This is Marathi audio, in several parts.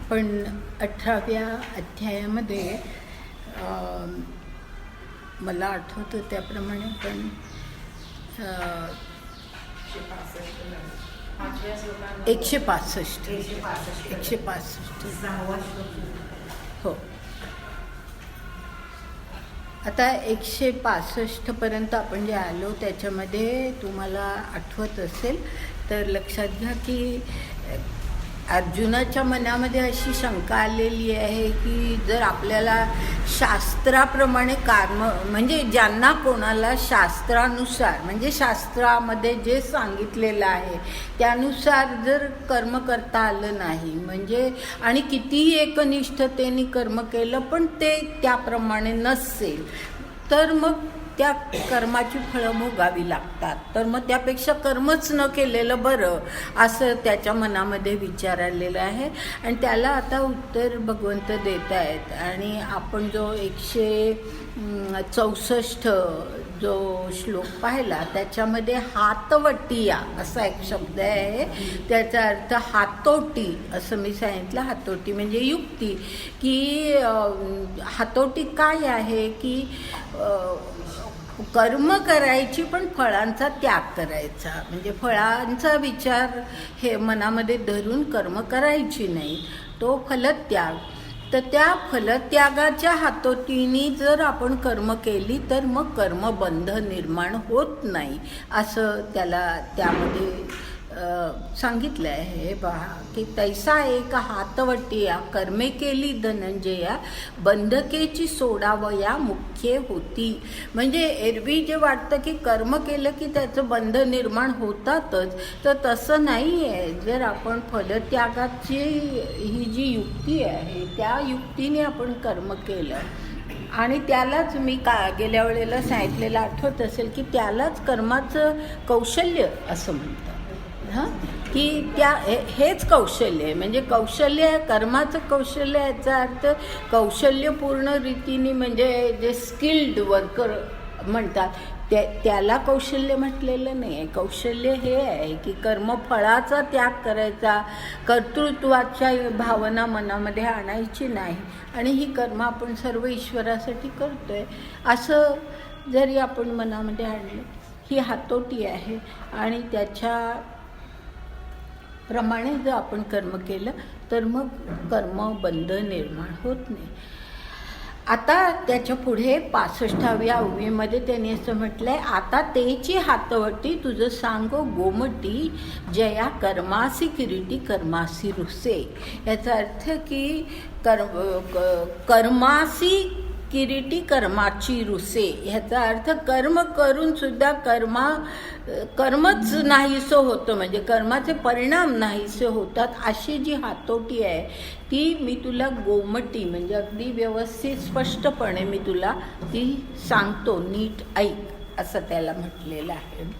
आपण 18व्या अध्यायामध्ये मला आठवतं त्याप्रमाणे पण 165 हो. आता 165 पर्यंत आपण जे आलो त्याच्यामध्ये तुम्हाला आठवत असेल तर लक्षात घ्या की अर्जुनाच्या मनामध्ये अशी शंका आलेली आहे की जर आपल्याला शास्त्राप्रमाणे कर्म म्हणजे ज्यांना कोणाला शास्त्रानुसार म्हणजे शास्त्रामध्ये जे सांगितलेलं आहे त्यानुसार जर कर्म करता आलं नाही म्हणजे आणि कितीही एकनिष्ठतेने कर्म केलं पण ते त्याप्रमाणे नसेल तर मग त्या कर्माची फळं भोगावी लागतात. तर मग त्यापेक्षा कर्मच न केलेलं बरं असं त्याच्या मनामध्ये विचार आलेला आहे आणि त्याला आता उत्तर भगवंत देत आहेत. आणि आपण जो 164 जो श्लोक पाहिला त्याच्यामध्ये हातवटिया असा एक शब्द आहे. त्याचा अर्थ हातोटी असं मी सांगितलं. हातोटी म्हणजे युक्ती की हातोटी काय आहे की कर्म करायची पण फळांचा त्याग करायचा म्हणजे फळांचा विचार हे मनामध्ये धरून कर्म करायची नाही तो फलत्याग. तर त्या फलत्यागाच्या हातोटीने जर आपण कर्म केली तर मग कर्मबंध निर्माण होत नाही असं त्याला त्यामध्ये सांगितलं आहे. पहा की तैसा एक हातवटिया कर्मे केली धनंजया बंधकेची सोडावया मुख्य होती. म्हणजे एरवी जे वाटतं की कर्म केलं की त्याचं बंध निर्माण होतातच तर तसं नाही आहे. जर आपण फलत्यागाची ही जी युक्ती आहे त्या युक्तीने आपण कर्म केलं आणि त्यालाच मी गेल्या वेळेला सांगितलेलं आठवत असेल की त्यालाच कर्माचं कौशल्य असं म्हणतात. की हेच कौशल्य आहे म्हणजे कौशल्य कर्माचं कौशल्य याचा अर्थ कौशल्यपूर्ण रीतीने म्हणजे जे स्किल्ड वर्कर म्हणतात त्याला कौशल्य म्हटलेलं नाही आहे. कौशल्य हे आहे की कर्मफळाचा त्याग करायचा कर्तृत्वाच्या भावना मनामध्ये आणायची नाही आणि ही कर्म आपण सर्व ईश्वरासाठी करतोय असं जरी आपण मनामध्ये आणलं ही हातोटी आहे आणि त्याच्या प्रमाणे जर आपण कर्म केलं तर मग कर्मबंध निर्माण होत नाही. आता त्याच्या पुढे 65व्या ओवीमध्ये त्यांनी असं म्हटलंय आता तेची हातवटी तुझं सांगो गोमटी जया कर्मासी किरीटी कर्मासी रुसे. याचा अर्थ की कर्मासी किरीटी कर्माची रुसे. ह्याचा अर्थ कर्म करून सुद्धा कर्मच नाहीसं होतं म्हणजे कर्माचे परिणाम नाहीसे होतात अशी जी हातोटी आहे ती मी तुला गोमटी म्हणजे अगदी व्यवस्थित स्पष्टपणे मी तुला ती सांगतो नीट ऐक असं त्याला म्हटलेलं आहे.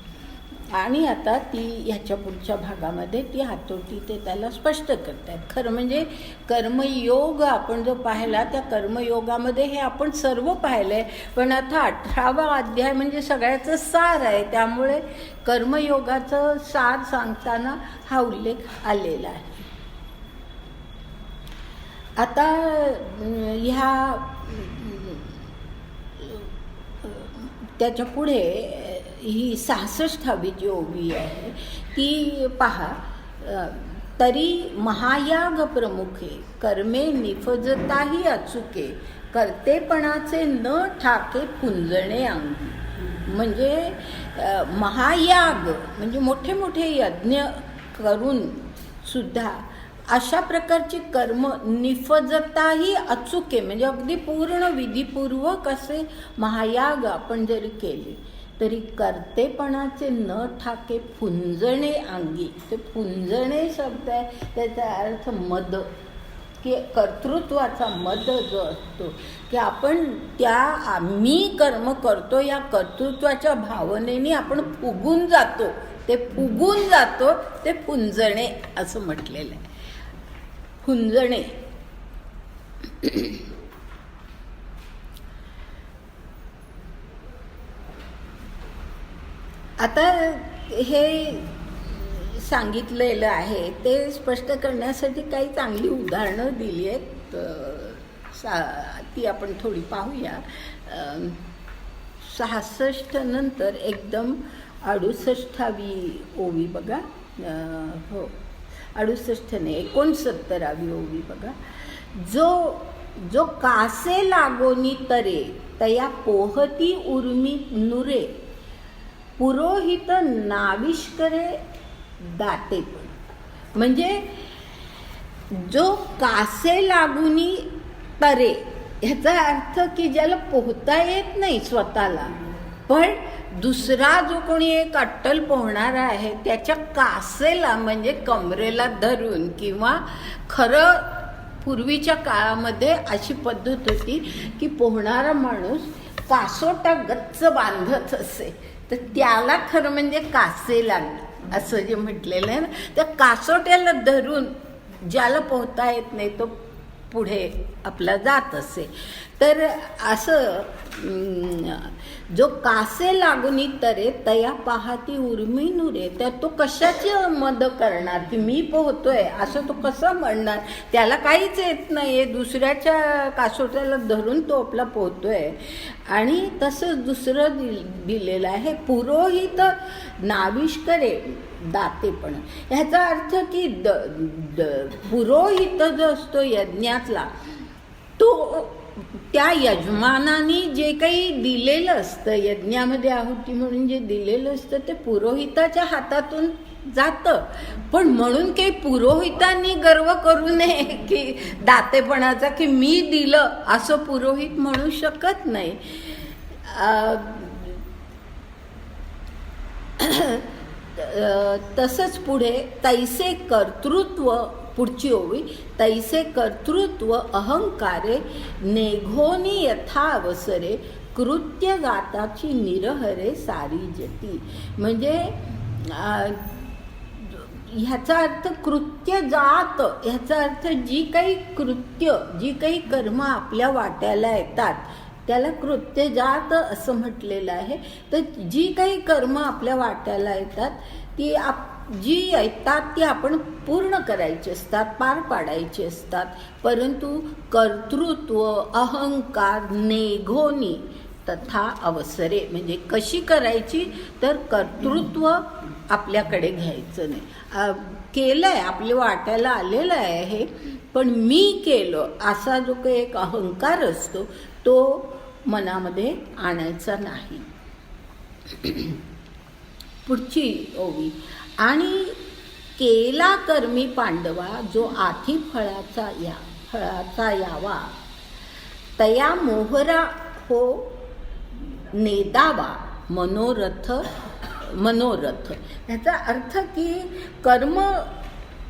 आणि आता ती ह्याच्या पुढच्या भागामध्ये ती हातोटी ते त्याला स्पष्ट करतात. खरं म्हणजे कर्मयोग आपण जो पाहिला त्या कर्मयोगामध्ये हे आपण सर्व पाहिलं आहे पण आता 18वा अध्याय म्हणजे सगळ्याचं सार आहे त्यामुळे कर्मयोगाचं सार सांगताना हा उल्लेख आलेला आहे. आता ह्या त्याच्या पुढे ही 66वी जी ओवी आहे ती पहा. तरी महायाग प्रमुखे कर्मे निफजताही अचुके कर्तेपणाचे न ठाके पुंजणे अंगी. म्हणजे महायाग म्हणजे मोठे मोठे यज्ञ करून सुद्धा अशा प्रकारची कर्म निफजताही अचुके म्हणजे अगदी पूर्ण विधीपूर्वक असे महायाग आपण जरी केले तरी कर्तेपणाचे न ठाके पुंजणे अंगी. ते पुंजणे शब्द आहे त्याचा अर्थ मद की कर्तृत्वाचा मद जो असतो की आपण मी कर्म करतो या कर्तृत्वाच्या भावनेने आपण फुगून जातो ते पुंजणे असं म्हटलेलं आहे. पुंजणे आता हे सांगितलेलं आहे ते स्पष्ट करण्यासाठी काही चांगली उदाहरणं दिली आहेत, ती आपण थोडी पाहूया. 66 नंतर एकदम 68वी ओवी बघा. हो, 68 नाही, 69वी ओवी बघा. जो कासे लागोनी तरे तया पोहती उर्मी नुरे पुरोहित नाविष्करे दाते. म्हणजे जो कासे लागुनी तरे, ह्याचा अर्थ की ज्याला पोहता येत नाही स्वतःला, पण दुसरा जो कोणी एक अट्टल पोहणारा आहे त्याच्या कासेला म्हणजे कमरेला धरून, किंवा खरं पूर्वीच्या काळामध्ये अशी पद्धत होती की पोहणारा माणूस कासोटा गच्च बांधत असे, तर त्याला खरं म्हणजे कासे लागले असं जे म्हटलेलं आहे ना, त्या कासोट्याला धरून ज्याला पोहता येत नाही तो पुढे आपला जात असे. तर असं जो कासे लागुनी तरे तया पाहती उर्मी नुरे, तर तो कशाची मद करणार की मी पोहतोय असं तो कसं म्हणणार, त्याला काहीच येत नाही, दुसऱ्याच्या कासोट्याला धरून तो आपला पोहतोय. आणि तसंच दुसरं दिलेलं आहे पुरोहित नाविष्करे दातेपण. ह्याचा अर्थ की पुरोहित जो असतो यज्ञातला, तो त्या यजमानाने जे काही दिलेलं असतं यज्ञामध्ये आहुती म्हणून जे दिलेलं असतं ते पुरोहिताच्या हातातून जातं. पण म्हणून काही पुरोहितांनी गर्व करू नये की दातेपणाचा, की मी दिलं असं पुरोहित म्हणू शकत नाही. तसंच पुढे तैसे कर्तृत्व, पुढची ओवी, तैसे कर्तृत्व अहंकारे नेघोनी यथा अवसरे कृत्य गाताची निरहरे सारी जती. म्हणजे ह्याचा अर्थ कृत्य जात, ह्याचा अर्थ जी काही कृत्य, जी काही कर्म आपल्या वाट्याला येतात त्याला कृत्य जात असं म्हटलेलं आहे. तर जी काही कर्म आपल्या वाट्याला येतात ती जी येतात ती आपण पूर्ण करायची असतात, पार पाडायची असतात. परंतु कर्तृत्व अहंकार नेघोनी तथा अवसरे, म्हणजे कशी करायची, तर कर्तृत्व आपल्याकडे घ्यायचं नाही. केलंय, आपल्या वाट्याला आलेलं आहे हे, पण मी केलं असा जो काही एक अहंकार असतो तो मनामध्ये आणायचा नाही. पुढची ओवी, आणि केला कर्मी पांडवा जो आधी फळाचा यावा तया मोहरा हो नेदावा मनोरथ. ह्याचा अर्थ की कर्म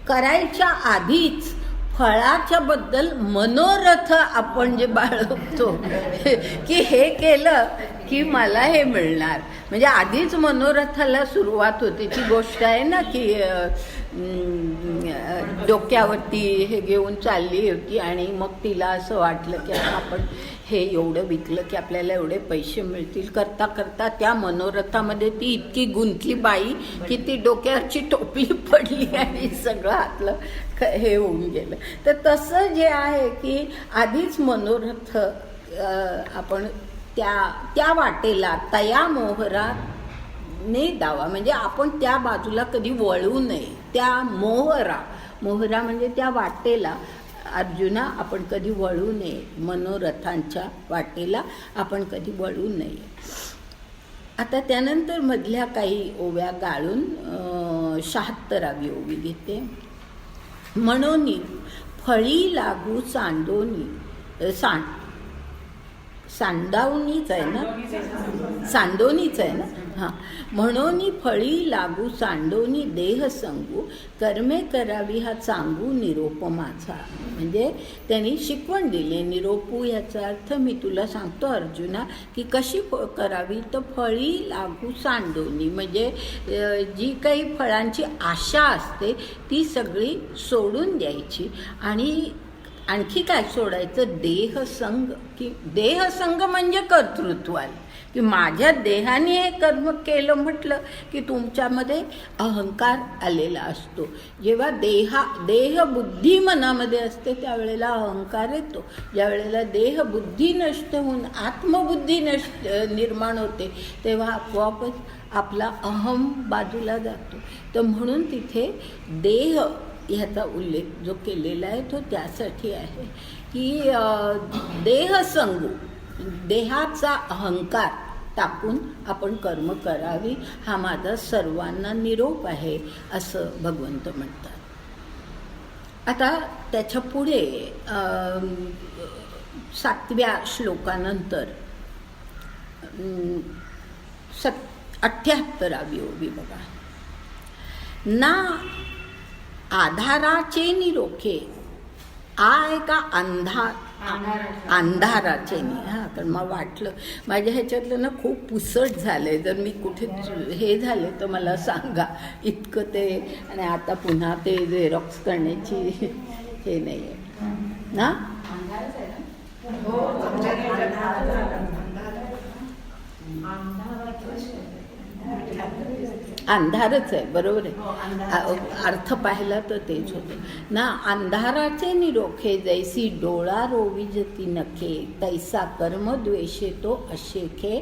करायच्या आधीच फळाच्या बद्दल मनोरथ आपण जे बाळगतो की हे केलं की मला हे मिळणार, म्हणजे आधीच मनोरथाला सुरुवात होते. ती गोष्ट आहे ना की डोक्यावरती हे घेऊन चालली होती आणि मग तिला असं वाटलं की आपण हे एवढं विकलं की आपल्याला एवढे पैसे मिळतील. करता करता त्या मनोरथामध्ये ती इतकी गुंतली बाई की ती डोक्यावरची टोपली पडली आणि सगळं हातलं हे होऊन गेलं. तर तसं जे आहे की आधीच मनोरथ आपण त्या वाटेला तया मोहरा ने दावा, म्हणजे आपण त्या बाजूला कधी वळू नये. त्या मोहरा म्हणजे त्या वाटेला अर्जुना आपण कधी वळू नये, मनोरथांच्या वाटेला आपण कधी वळू नये. आता त्यानंतर मधल्या काही ओव्या गाळून 76वी ओवी घेते. म्हणोनी फळी लागू सांडवणीच आहे ना, सांडोनीच आहे ना, हां. म्हणोनी फळी लागू सांडोनी देह संगू कर्मे करावी हा चांगू निरोप माझा. म्हणजे त्यांनी शिकवण दिली. निरोपू याचा अर्थ मी तुला सांगतो अर्जुना की कशी करावी, तर फळी लागू सांडोनी, म्हणजे जी काही फळांची आशा असते ती सगळी सोडून द्यायची. आणि आणखी काय सोडायचं, देहसंग. की देहसंग म्हणजे कर्तृत्वाला, की माझ्या देहाने हे कर्म केलं म्हटलं की तुमच्यामध्ये अहंकार आलेला असतो. जेव्हा देहबुद्धी मनामध्ये असते त्यावेळेला अहंकार येतो. ज्या वेळेला देहबुद्धी नष्ट होऊन आत्मबुद्धी निर्माण होते तेव्हा आपोआपच आपला अहम बाजूला जातो. तर म्हणून तिथे देह ह्याचा उल्लेख जो केलेला आहे तो त्यासाठी आहे की देहसंगू, देहाचा अहंकार टाकून आपण कर्म करावी हा माझा सर्वांना निरोप आहे असं भगवंत म्हणतात. आता त्याच्या पुढे 7व्या श्लोकानंतर 78वी ओवी बघा. ना आधाराचे निरोखे आय का अंधाराचे नाही. हां, तर मग वाटलं माझ्या ह्याच्यातलं ना खूप पुसट झालं आहे. जर मी कुठे हे झाले तर मला सांगा. इतकं ते आणि आता पुन्हा ते झेरॉक्स करण्याची हे नाही आहे ना. अंधारच आहे, बरोबर आहे. अर्थ पाहिला तर तेच होतं ना. अंधाराचे निरोखे जैसी डोळा रोविजती नखे तैसा कर्म द्वेषे तो अशेखे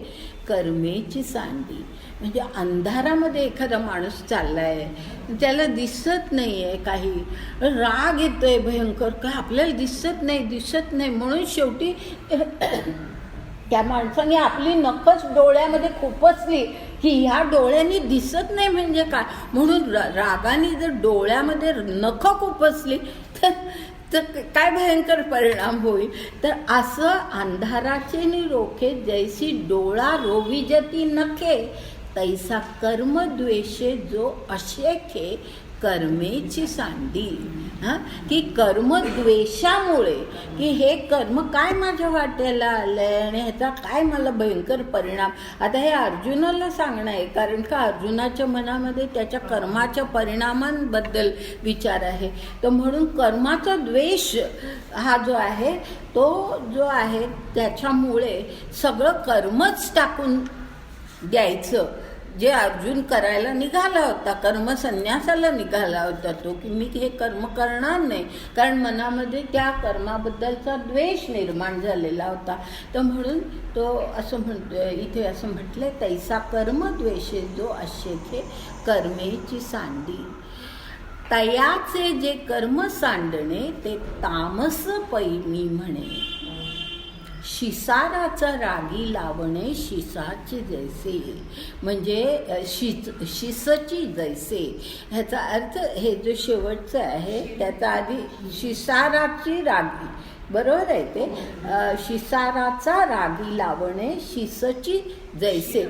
कर्मेची सांडी. म्हणजे अंधारामध्ये एखादा माणूस चाललाय, त्याला दिसत नाही आहे काही, राग येतोय भयंकर, काय आपल्याला दिसत नाही म्हणून शेवटी त्या माणसाने आपली नखच डोळ्यामध्ये खुपसली की ह्या डोळ्यांनी दिसत नाही म्हणजे काय, म्हणून रागाने जर डोळ्यामध्ये नख खुपसली तर काय भयंकर परिणाम होईल. तर असं अंधाराचे निरोखे जैसी डोळा रोविजती नखे तैसा कर्म द्वेषे जो अशेखे कर्मेची सांडी. हां, की कर्मद्वेषामुळे की हे कर्म काय माझ्या वाट्याला आलंय आणि ह्याचा काय मला भयंकर परिणाम. आता हे अर्जुनाला सांगणं आहे, कारण का अर्जुनाच्या मनामध्ये त्याच्या कर्माच्या परिणामांबद्दल विचार आहे. तर म्हणून कर्माचा द्वेष हा जो आहे तो जो आहे त्याच्यामुळे सगळं कर्मच टाकून द्यायचं जे अर्जुन करायला निघाला होता, कर्मसन्यासाला निघाला होता तो, की मी हे कर्म करणार नाही, कारण मनामध्ये त्या कर्माबद्दलचा द्वेष निर्माण झालेला होता. तर म्हणून तो असं म्हणतो इथे, असं म्हटलंय तैसा कर्म द्वेषे जो अशेखे कर्मेची सांडी. तयाचे जे कर्म सांडणे ते तामस पैमी म्हणे. शिसाराचा रागी लावणे शिसाची जैसे, म्हणजे शिसची जैसे. ह्याचा अर्थ हे जो शेवटचं आहे त्याचा आधी शिसाराची रागी, बरोबर आहे ते. शिसाराचा रागी लावणे शिसची जैसे.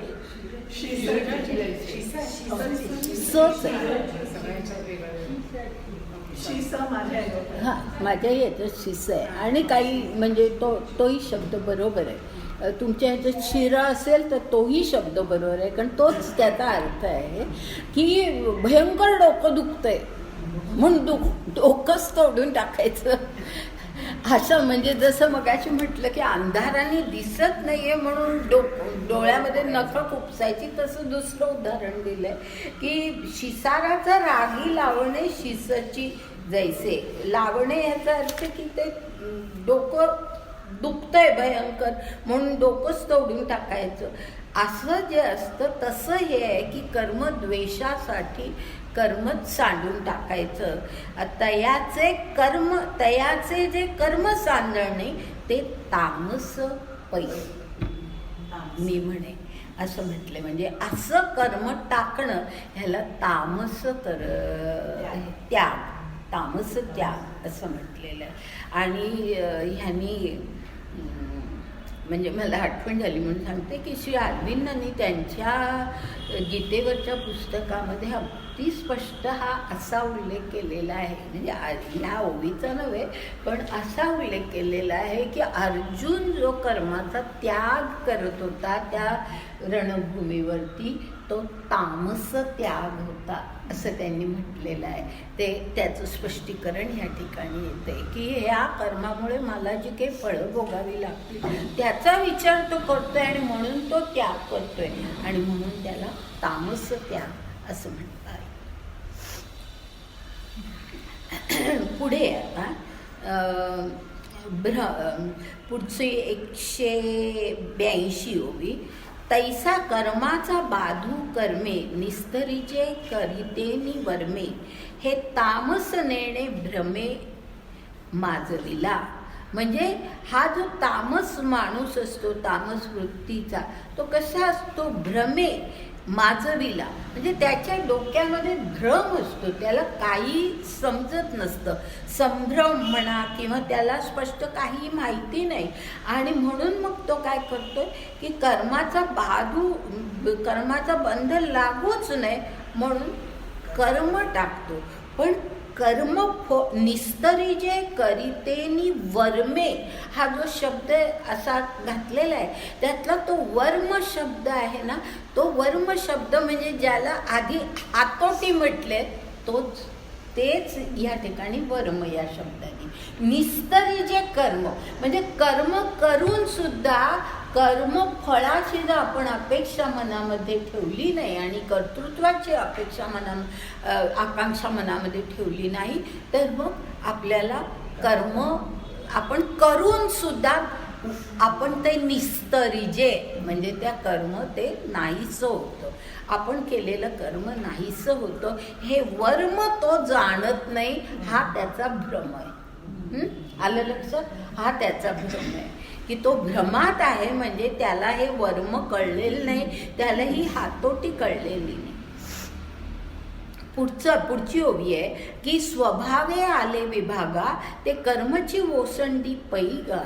हां, माझ्या याच्यात शिस आहे आणि काही म्हणजे तोही शब्द बरोबर आहे. तुमच्या ह्याच्यात शिरा असेल तर तोही शब्द बरोबर आहे, कारण तोच त्याचा अर्थ आहे की भयंकर डोकं दुखतंय म्हणून डोकंच तोडून टाकायचं. असं म्हणजे जसं मगाशी म्हटलं की अंधाराने दिसत नाहीये म्हणून डोळ्यामध्ये नख खुपसायची, तसं दुसरं उदाहरण दिलंय की शिसाराचा रागी लावणे शिसची जैसे. लावणे याचा अर्थ की ते डोकं दुखतंय भयंकर म्हणून डोकंच तोडून टाकायचं. असं जे असतं तसं हे आहे की कर्मद्वेषासाठी कर्मच सांडून टाकायचं. तयाचे जे कर्म सांडणे ते तामस पै मी म्हणे असं म्हटले. म्हणजे असं कर्म टाकणं ह्याला तामस त्याग, तामस त्याग असं म्हटलेलं आहे. आणि ह्यांनी म्हणजे मला आठवण झाली म्हणून सांगते की श्री अरविंदांनी त्यांच्या गीतेवरच्या पुस्तकामध्ये अगदी स्पष्ट हा असा उल्लेख केलेला आहे. म्हणजे ह्या ओवीचा नव्हे पण असा उल्लेख केलेला आहे की अर्जुन जो कर्माचा त्याग करत होता त्या रणभूमीवरती तो तामस त्याग होता असं त्यांनी म्हटलेलं आहे. त्याचं स्पष्टीकरण या ठिकाणी येतं आहे की ह्या कर्मामुळे मला जी काही फळं भोगावी लागतील त्याचा विचार तो करतोय आणि म्हणून तो त्याग करतोय आणि म्हणून त्याला तामस त्याग असं म्हणतात. पुढे आता पुढची 182 ओवी. तैसा कर्माचा बाधू कर्मे निस्तरीचे करिते वर्मे, हे तामस नेणे भ्रमे माजविला. म्हणजे हा जो तामस माणूस असतो, तामस वृत्तीचा, तो कसा असतो? भ्रमे माजविला. म्हणजे त्याच्या डोक्यामध्ये भ्रम असतो, त्याला काही समजत नसतं, संभ्रम म्हणा किंवा त्याला स्पष्ट काही माहिती नाही. आणि म्हणून मग तो काय करतो की कर्माचा बंध लागूच नाही म्हणून कर्म टाकतो. पण कर्म निस्तरी जे करितेनी वर्मे हा जो शब्द असा घातलेला आहे त्यातला तो वर्म शब्द आहे ना, तो वर्म शब्द म्हणजे ज्याला आधी हातोटी म्हटले तेच या ठिकाणी वर्म या शब्दाने. निस्तरी जे कर्म म्हणजे कर्म करून सुद्धा कर्म फळाची जर आपण अपेक्षा मनामध्ये ठेवली नाही आणि कर्तृत्वाची आकांक्षा मनामध्ये ठेवली नाही तर मग आपल्याला कर्म आपण करून सुद्धा आपण ते निस्तरीजे म्हणजे त्या कर्म ते नाहीसं होतं. आपण केलेलं कर्म नाहीसं होतं. हे वर्म तो जाणत नाही, हा त्याचा भ्रम आहे. आलं लक्षात? हा त्याचा भ्रम आहे की तो भ्रमात आहे. म्हणजे त्याला हे वर्म कळलेलं नाही, त्याला ही हातोटी कळलेली नाही. पुढची ओवी आहे की स्वभावे आले विभागा, ते कर्मची ओसंडी पैगा,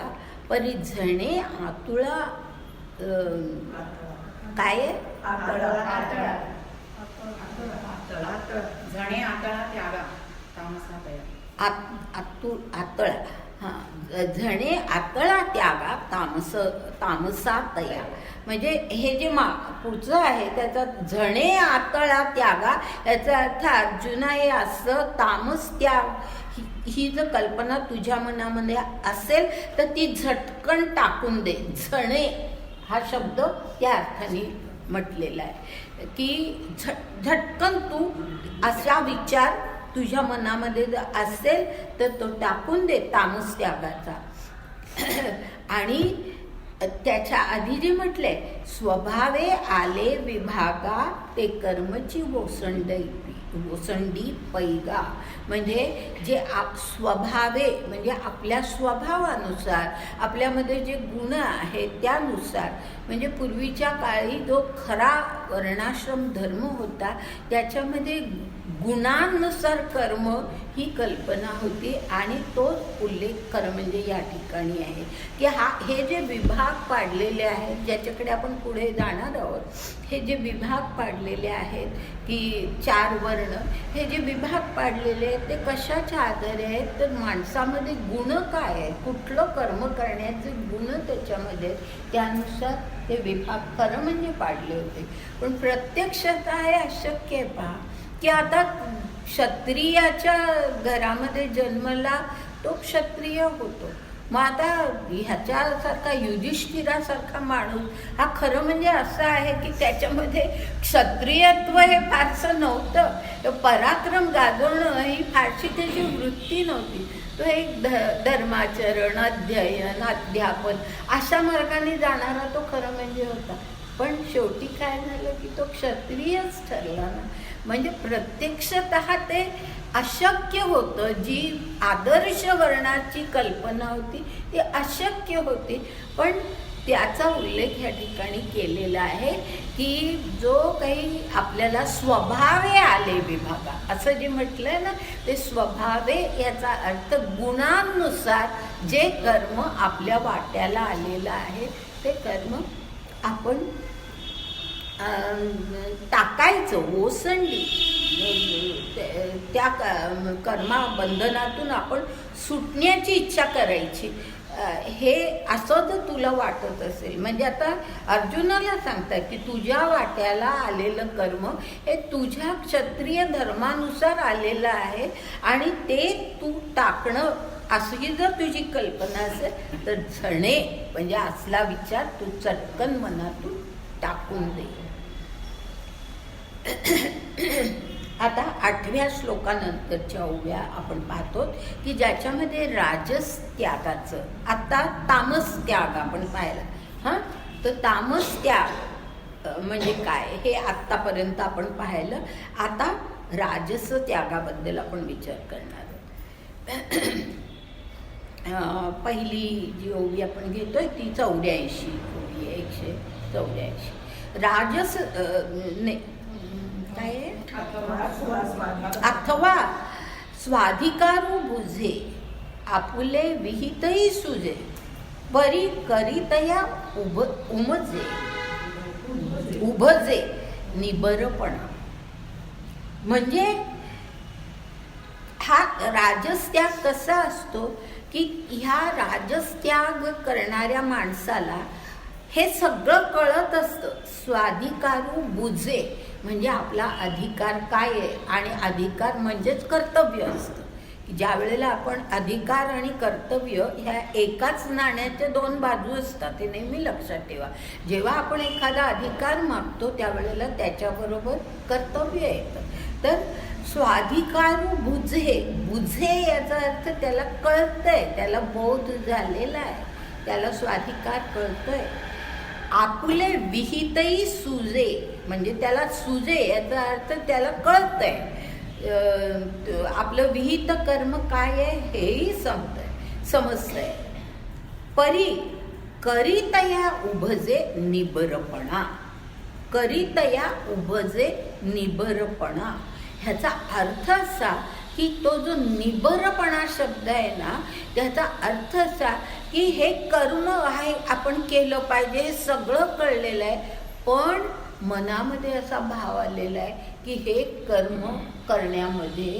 परी झणे आतुळा काय आहे? झणे आतळा त्यागा आतळा. हां, झणे आतळा त्यागा तामसा तया. म्हणजे हे जे पुढचं आहे त्याचा झणे आतळा त्यागा याचा अर्थ अर्जुना हे असं तामस त्याग ही जर कल्पना तुझ्या मनामध्ये असेल तर ती झटकन टाकून दे. झणे हा शब्द त्या अर्थाने म्हटलेला आहे की झटकन तू असा विचार तुझ्या मनामध्ये जर असेल तर तो टाकून दे तामस त्यागाचा. आणि त्याच्या आधी जे म्हटले स्वभावे आले विभागा, ते कर्मची ओसंडी पैगा. म्हणजे जे स्वभावे म्हणजे आपल्या स्वभावानुसार आपल्यामध्ये जे गुण आहेत त्यानुसार, म्हणजे पूर्वीच्या काळी जो खरा वर्णाश्रम धर्म होता त्याच्यामध्ये गुणांनुसार कर्म ही कल्पना होती. आणि तोच उल्लेख म्हणजे या ठिकाणी आहे की हे जे विभाग पाडलेले आहेत ज्याच्याकडे आपण पुढे जाणार आहोत, हे जे विभाग पाडलेले आहेत की 4 वर्ण, हे जे विभाग पाडलेले आहेत ते कशाच्या आधारे आहेत तर माणसामध्ये गुण काय आहेत, कुठलं कर्म करण्याचे गुण त्याच्यामध्ये, त्यानुसार ते विभाग खरं म्हणजे पाडले होते. पण प्रत्यक्षात आहे अशक्य आहे. पहा की आता क्षत्रियाच्या घरामध्ये जन्मला तो क्षत्रिय होतो. मग आता ह्याच्यासारखा युधिष्ठिरासारखा माणूस हा खरं म्हणजे असं आहे की त्याच्यामध्ये क्षत्रियत्व हे फारसं नव्हतं, पराक्रम गाजवणं ही फारशी त्याची वृत्ती नव्हती. तो एक धर्माचरण, अध्ययन, अध्यापन अशा मार्गाने जाणारा तो खरं म्हणजे होता. पण शेवटी काय झालं की तो क्षत्रियच ठरला ना. म्हणजे प्रत्यक्षतः ते अशक्य होतं. जी आदर्श वर्णाची कल्पना होती ती अशक्य होती. पण त्याचा उल्लेख या ठिकाणी केलेला आहे की जो काही आपल्याला स्वभावे आले विभागा असं जे म्हटलंय ना, ते स्वभावे याचा अर्थ गुणांनुसार जे कर्म आपल्या वाट्याला आलेलं आहे ते कर्म आपण टाकायचं. ओसंडी त्या कर्मा बंधनातून आपण सुटण्याची इच्छा करायची. हे असं जर तुला वाटत असेल, म्हणजे आता अर्जुनाला सांगतात की तुझ्या वाट्याला आलेलं कर्म हे तुझ्या क्षत्रिय धर्मानुसार आलेलं आहे आणि ते तू टाकणं अशी जर तुझी कल्पना असेल तर झणे म्हणजे असला विचार तू चटकन मनातून टाकून दे. आता 8व्या श्लोकानंतरच्या ओव्या आपण पाहतो की ज्याच्यामध्ये राजस त्यागाचं, आता तामस त्याग आपण पाहिला. हां, तर तामस त्याग म्हणजे काय हे आत्तापर्यंत आपण पाहिलं. आता राजस त्यागाबद्दल आपण विचार करणार आहोत. पहिली जी ओवी आपण घेतोय ती 84 ओवी आहे, 184. राजस नाही काय आहे, अथवा स्वाधिकारू बुझे आपुले विहितही सुजे परी करीतया उभजे निबरपणा. म्हणजे हा राजस्त्याग कसा असतो की ह्या राजस्त्याग करणाऱ्या माणसाला हे सगळं कळत असतं. स्वाधिकारू बुझे म्हणजे आपला अधिकार काय आहे, आणि अधिकार म्हणजेच कर्तव्य असतं. ज्या वेळेला आपण अधिकार आणि कर्तव्य ह्या एकाच नाण्याच्या 2 बाजू असतात, ते नेहमी लक्षात ठेवा. जेव्हा आपण एखादा अधिकार मागतो त्यावेळेला त्याच्याबरोबर कर्तव्य येतं. तर स्वाधिकारू बुझे, बुझे याचा अर्थ त्याला कळतंय, त्याला बोध झालेला आहे, त्याला स्वाधिकार कळतोय. आपुले विहितही सुजे म्हणजे त्याला सुजे याचा अर्थ त्याला कळतंय, आपलं विहित कर्म काय आहे हेही समजतंय. परी करीतया उभजे निबरपणा, करीतया उभजे निबरपणा ह्याचा अर्थ असा की तो जो निबरपणा शब्द आहे ना, त्याचा अर्थ असा की हे कर्म आहे आपण केलं पाहिजे, हे सगळं कळलेलं आहे, पण मनामध्ये असा भाव आलेला आहे की हे कर्म करण्यामध्ये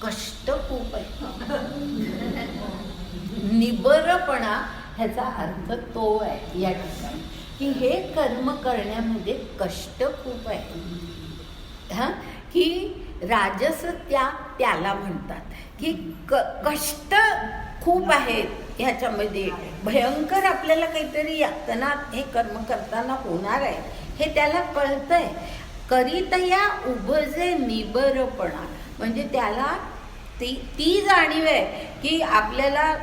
कष्ट खूप आहे. निबरपणा ह्याचा अर्थ तो आहे या ठिकाणी की हे कर्म करण्यामध्ये कष्ट खूप आहे. हां, की राजस त्याला म्हणतात की कष्ट खूप आहेत ह्याच्यामध्ये, भयंकर आपल्याला काहीतरी यातना हे कर्म करताना होणार आहे हे त्याला कळतंय. करीतया उभजे निबरपणा म्हणजे त्याला ती जाणीव आहे की आपल्याला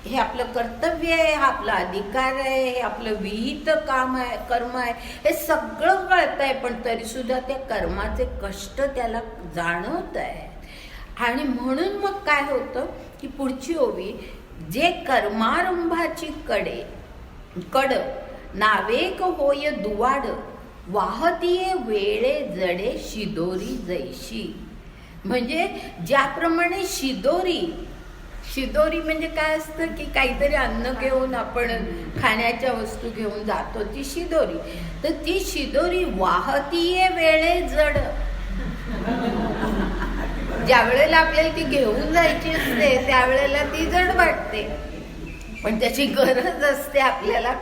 हे आपलं कर्तव्य आहे, हा आपला अधिकार आहे, हे आपलं विहित काम आहे, कर्म आहे, हे सगळं कळत आहे, पण तरी सुद्धा त्या कर्माचे कष्ट त्याला जाणवत आहे. आणि म्हणून मग काय होतं की पुढची ओवी, जे कर्मारंभाची कड नावेक होय दुवाड वाहतीये वेळे जडे शिदोरी जैशी. म्हणजे ज्याप्रमाणे शिदोरी म्हणजे काय असतं की काहीतरी अन्न घेऊन आपण खाण्याच्या वस्तू घेऊन जातो, ती शिदोरी. तर ती शिदोरी वाहतीये वेळे जड, ज्या वेळेला आपल्याला ती घेऊन जायची असते त्यावेळेला ती जड वाटते, पण त्याची गरज असते, आपल्याला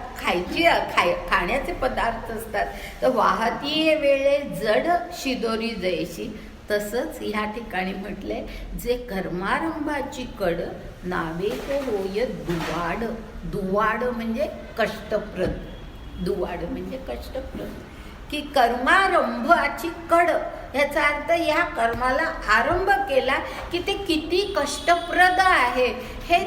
खाण्याचे पदार्थ असतात. तर वाहतीये वेळे जड शिदोरी जैशी. तसंच ह्या ठिकाणी म्हटलंय, जे कर्मारंभाची कड नावेक होय दुवाड. दुवाड म्हणजे कष्टप्रद, दुवाड म्हणजे कष्टप्रद. की कर्मारंभाची कड ह्याचा अर्थ या कर्माला आरंभ केला की ते किती कष्टप्रद आहे हे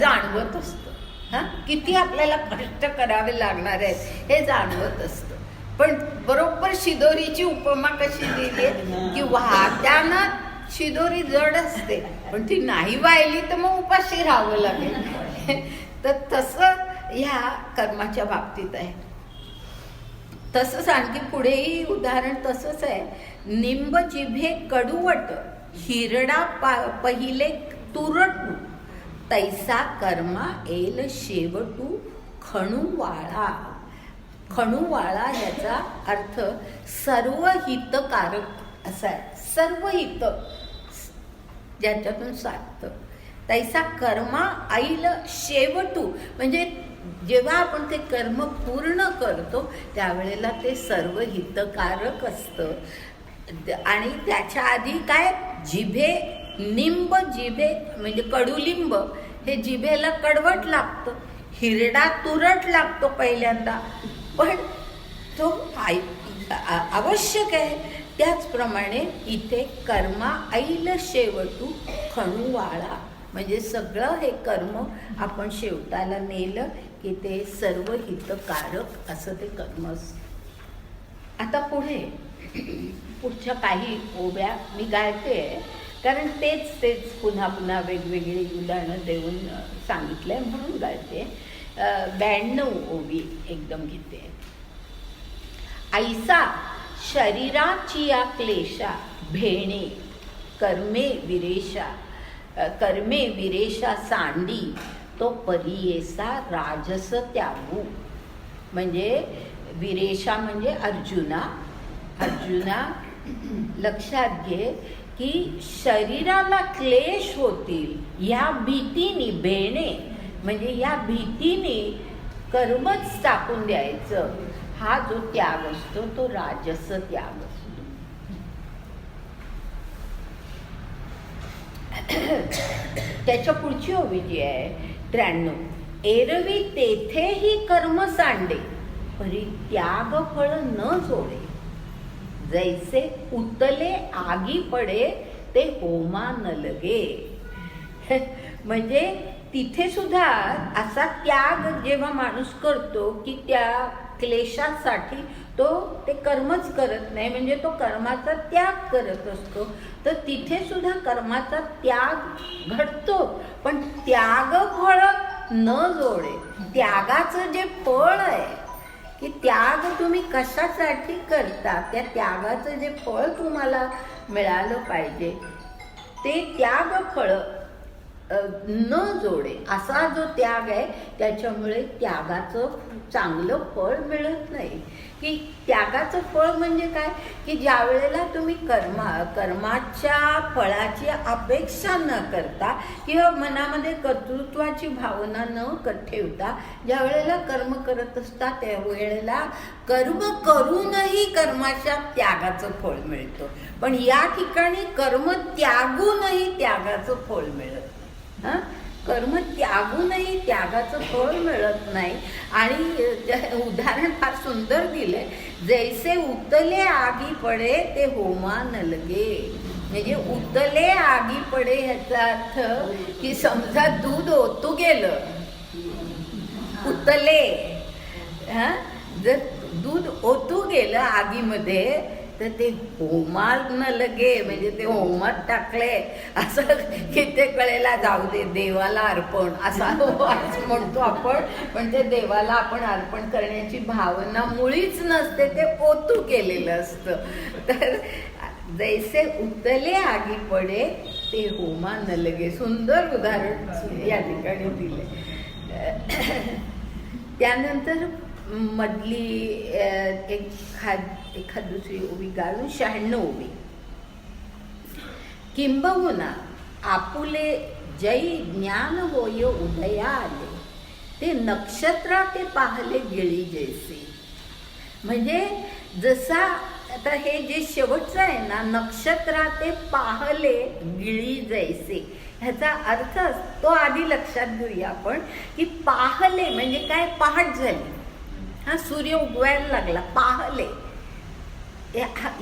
जाणवत असतं. हां, किती आपल्याला कष्ट करावे लागणार आहेत हे जाणवत असतं. पण बरोबर शिदोरीची उपमा कशी दिली की वाहत्यानं शिदोरी जड असते, पण ती नाही वाहिली तर मग उपाशी राहावं लागेल. तर तसं ह्या कर्माच्या बाबतीत आहे. तसंच आणखी पुढेही उदाहरण तसंच आहे. निंब जिभे कडुवट हिरडा पहिले तुरटू तैसा कर्मा एल शेवटू खणूवाळा. खणूवाळा ह्याचा अर्थ सर्व हितकारक असा आहे. सर्व हित ज्याच्यातून साधतं तैसा कर्मा ऐल शेवटू, म्हणजे जेव्हा आपण ते कर्म पूर्ण करतो त्यावेळेला ते सर्व हितकारक असतं. आणि त्याच्या आधी काय, जिभे निंब, जिभे म्हणजे कडुलिंब हे जिभेला कडवट लागतं, हिरडा तुरट लागतो पहिल्यांदा, पण तो आवश्यक आहे. त्याचप्रमाणे इथे कर्मा ऐल शेवटू खणूवाळा, म्हणजे सगळं हे कर्म आपण शेवटाला नेलं की ते सर्व हितकारक असं ते कर्म असतं. आता पुढच्या काही ओव्या मी गायते, कारण तेच पुन्हा पुन्हा वेगवेगळी उदाहरणं देऊन सांगितलंय म्हणून गायते. 92 ओवी एकदम घेते. ऐसा शरीराची या क्लेशा भेणे कर्मे विरेशा सांडी तो परियेसा राजस त्यागू. म्हणजे विरेशा म्हणजे अर्जुना लक्षात घे की शरीराला क्लेश होतील या भीतीने, भेणे म्हणजे या भीतीने कर्मच टाकून द्यायचं, हा जो त्याग असतो तो राजस त्याग असतो. त्याच्या पुढची ओवी जी आहे 93. एरवी तेथेही कर्म सांडे परित्याग फळ न जोडे, जैसे उतले आगी पडे ते होमा न लगे. म्हणजे तिथे सुद्धा असा त्याग जेव्हा माणूस करतो की त्या क्लेशासाठी तो ते कर्मच करत नाही, म्हणजे तो कर्माचा त्याग करत असतो, तर तिथे सुद्धा कर्माचा त्याग घडतो, पण त्याग फळ न जोडे. त्यागाचं जे फळ आहे की त्याग तुम्ही कशासाठी करता, त्या त्यागाचं जे फळ तुम्हाला मिळालं पाहिजे ते त्याग फळ न जोडे, असा जो त्याग आहे त्याच्यामुळे त्यागाचं चांगलं फळ मिळत नाही. की त्यागाचं फळ म्हणजे काय, की ज्या वेळेला तुम्ही कर्माच्या फळाची अपेक्षा न करता किंवा मनामध्ये कर्तृत्वाची भावना न ठेवता ज्या वेळेला कर्म करत असता त्या वेळेला कर्म करूनही कर्माच्या त्यागाचं फळ मिळतं, पण या ठिकाणी कर्म त्यागूनही त्यागाचं फळ मिळत नाही. कर्म त्यागूनही त्यागाचं फळ मिळत नाही. आणि उदाहरण फार सुंदर दिले, जैसे उतले आगी पडे ते होमा न लगे. म्हणजे उतले आगी पडे ह्याचा अर्थ की समजा दूध ओतू गेलं, उतले, जर दूध ओतू गेलं आगीमध्ये तर ते होमात न लगे, म्हणजे ते होमात टाकले असं की ते कळेला जाऊ दे देवाला अर्पण असा म्हणतो आपण, पण ते देवाला आपण अर्पण करण्याची भावना मुळीच नसते, ते ओतू केलेलं असतं. तर जैसे उतले आगी पडे ते होमा न लगे, सुंदर उदाहरण या ठिकाणी दिले. त्यानंतर मधली एखाद दुसरी ओवी गाळून 96 ओवी. किंबहुना आपुले जै ज्ञान होय उदया आले ते नक्षत्रा ते पाहले गिळी जैसे. म्हणजे जसा आता हे जे शेवटचं आहे ना, नक्षत्रा ते पाहले गिळी जैसे, ह्याचा अर्थ तो आधी लक्षात घेऊया आपण की पाहले म्हणजे काय, पहाट झाली, हा सूर्य उगवायला लागला, पाहले.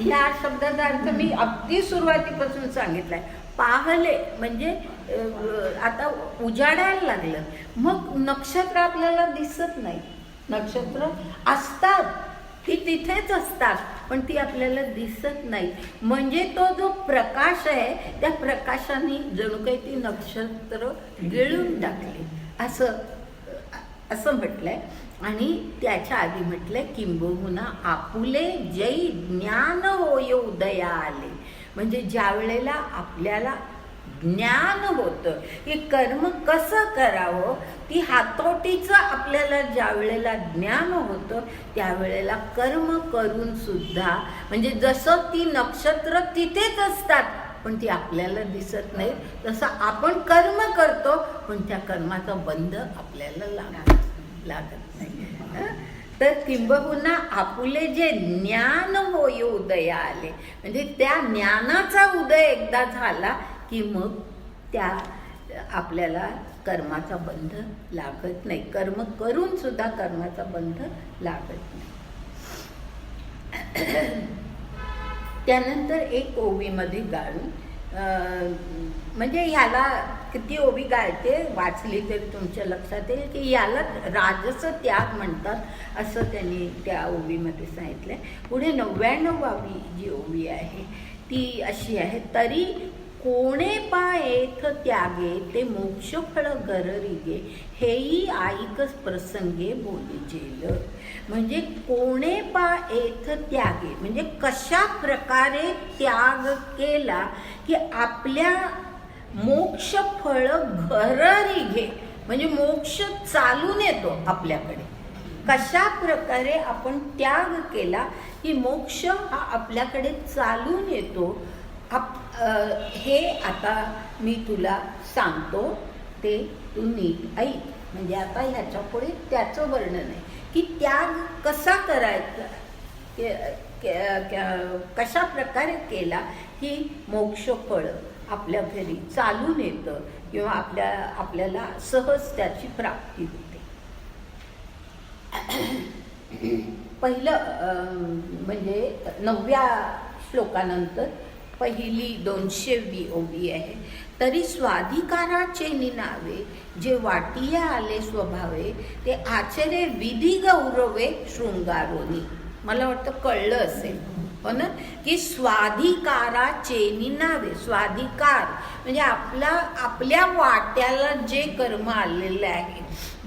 या शब्दाचा अर्थ मी अगदी सुरुवातीपासून सांगितलाय. पाहले म्हणजे आता उजाडायला लागलं, मग नक्षत्र आपल्याला दिसत नाही. नक्षत्र असतात, ती तिथेच असतात, पण ती आपल्याला दिसत नाही. म्हणजे तो जो प्रकाश आहे त्या प्रकाशाने जणू काही ती नक्षत्र गिळून टाकली असं म्हटलंय. आणि त्याच्या आधी म्हटलंय किंबहुना आपुले जै ज्ञान होय उदया आले. म्हणजे ज्या वेळेला आपल्याला ज्ञान होतं की कर्म कसं करावं, ती हातोटीचं आपल्याला ज्या वेळेला ज्ञान होतं त्यावेळेला कर्म करून सुद्धा, म्हणजे जसं ती नक्षत्र तिथेच असतात पण ती आपल्याला दिसत नाही. तसं आपण कर्म करतो पण त्या कर्माचा बंध आपल्याला लागत नाही. तर किंबहुना आपुले जे ज्ञान होय उदया आले, म्हणजे त्या ज्ञानाचा उदय एकदा झाला की मग त्या आपल्याला कर्माचा बंध लागत नाही. कर्म करून सुद्धा कर्माचा बंध लागत नाही. त्यानंतर एक ओवीमध्ये गाळून म्हणजे ह्याला किती ओवी गाळते वाचली तरी तुमच्या लक्षात येईल की याला राजस त्याग म्हणतात असं त्यांनी त्या ओवीमध्ये सांगितलंय. पुढे 99वी जी ओवी आहे ती अशी आहे, तरी कोणे पायेथ त्यागे ते मोक्ष फळ गररिगे, हेही ऐकच प्रसंगे बोलिजेल. म्हणजे कोणे पायेथ त्यागे म्हणजे कशा प्रकारे त्याग केला की आपल्या मोक्ष फळ घररिगे, म्हणजे मोक्ष चालून येतो आपल्याकडे. कशा प्रकारे आपण त्याग केला की मोक्ष हा आपल्याकडे चालून येतो. हे आता मी तुला सांगतो ते तू नीट ऐक. म्हणजे आता ह्याच्या पुढे त्याचं वर्णन आहे की त्याग कसा करायचा, कशा प्रकारे केला की मोक्ष फळ आपल्या घरी चालून येतं किंवा आपल्याला सहज त्याची प्राप्ती होते. पहिलं म्हणजे 9व्या श्लोकानंतर पहिली 200वी ओवी आहे. तरी स्वाधिकाराचे निनावे जे वाटिया आले स्वभावे, ते आचरे विधी गौरवे शृंगारोनी. मला वाटतं कळलं असेल हो ना, की स्वाधिकाराचे निनावे. स्वाधिकार म्हणजे आपल्या वाट्याला जे कर्म आलेलं आहे,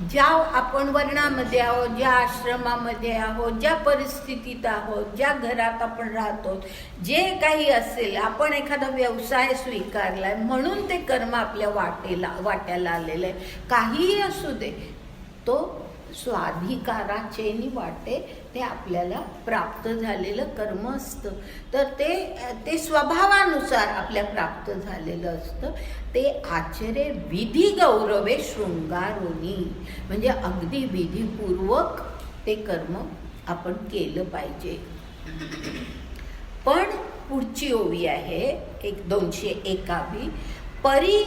ज्या आपण वर्णामध्ये आहोत, ज्या आश्रमामध्ये आहोत, ज्या परिस्थितीत आहोत, ज्या घरात आपण राहतो, जे काही असेल, आपण एखादा व्यवसाय स्वीकारलाय म्हणून ते कर्म आपल्या वाट्याला आलेलं आहे, काहीही असू दे, तो स्वाधिकाराचे वाटे ते आपल्याला प्राप्त झालेलं कर्म असतं. तर ते स्वभावानुसार आपल्या प्राप्त झालेलं असतं. ते आचरे विधी गौरवे शृंगारोनी, म्हणजे अगदी विधीपूर्वक ते कर्म आपण केलं पाहिजे. पण पुढची ओवी आहे 201वी. परी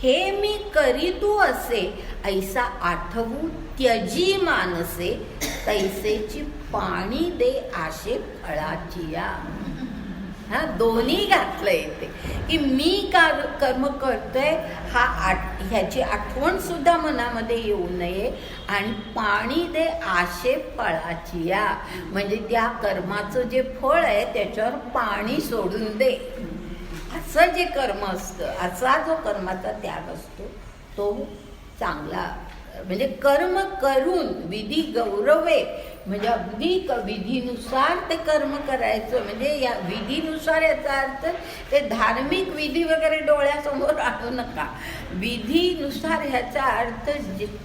हे मी करीतू असे ऐसा आठवू त्यजी मानसे, तैसेची पाणी दे आशे फळाचिया. हा दोन्ही घातलं येते की मी कर्म करतोय ह्याची आठवण सुद्धा मनामध्ये येऊ नये, आणि पाणी दे आशे फळाचिया, म्हणजे त्या कर्माचं जे फळ आहे त्याच्यावर पाणी सोडून दे. असं जे कर्म असतं, असा जो कर्माचा त्याग असतो तो चांगला. म्हणजे कर्म करून विधी गौरवे, म्हणजे अगदी विधीनुसार ते कर्म करायचं. म्हणजे या विधीनुसार याचा अर्थ ते धार्मिक विधी वगैरे डोळ्यासमोर आणू नका. विधीनुसार ह्याचा अर्थ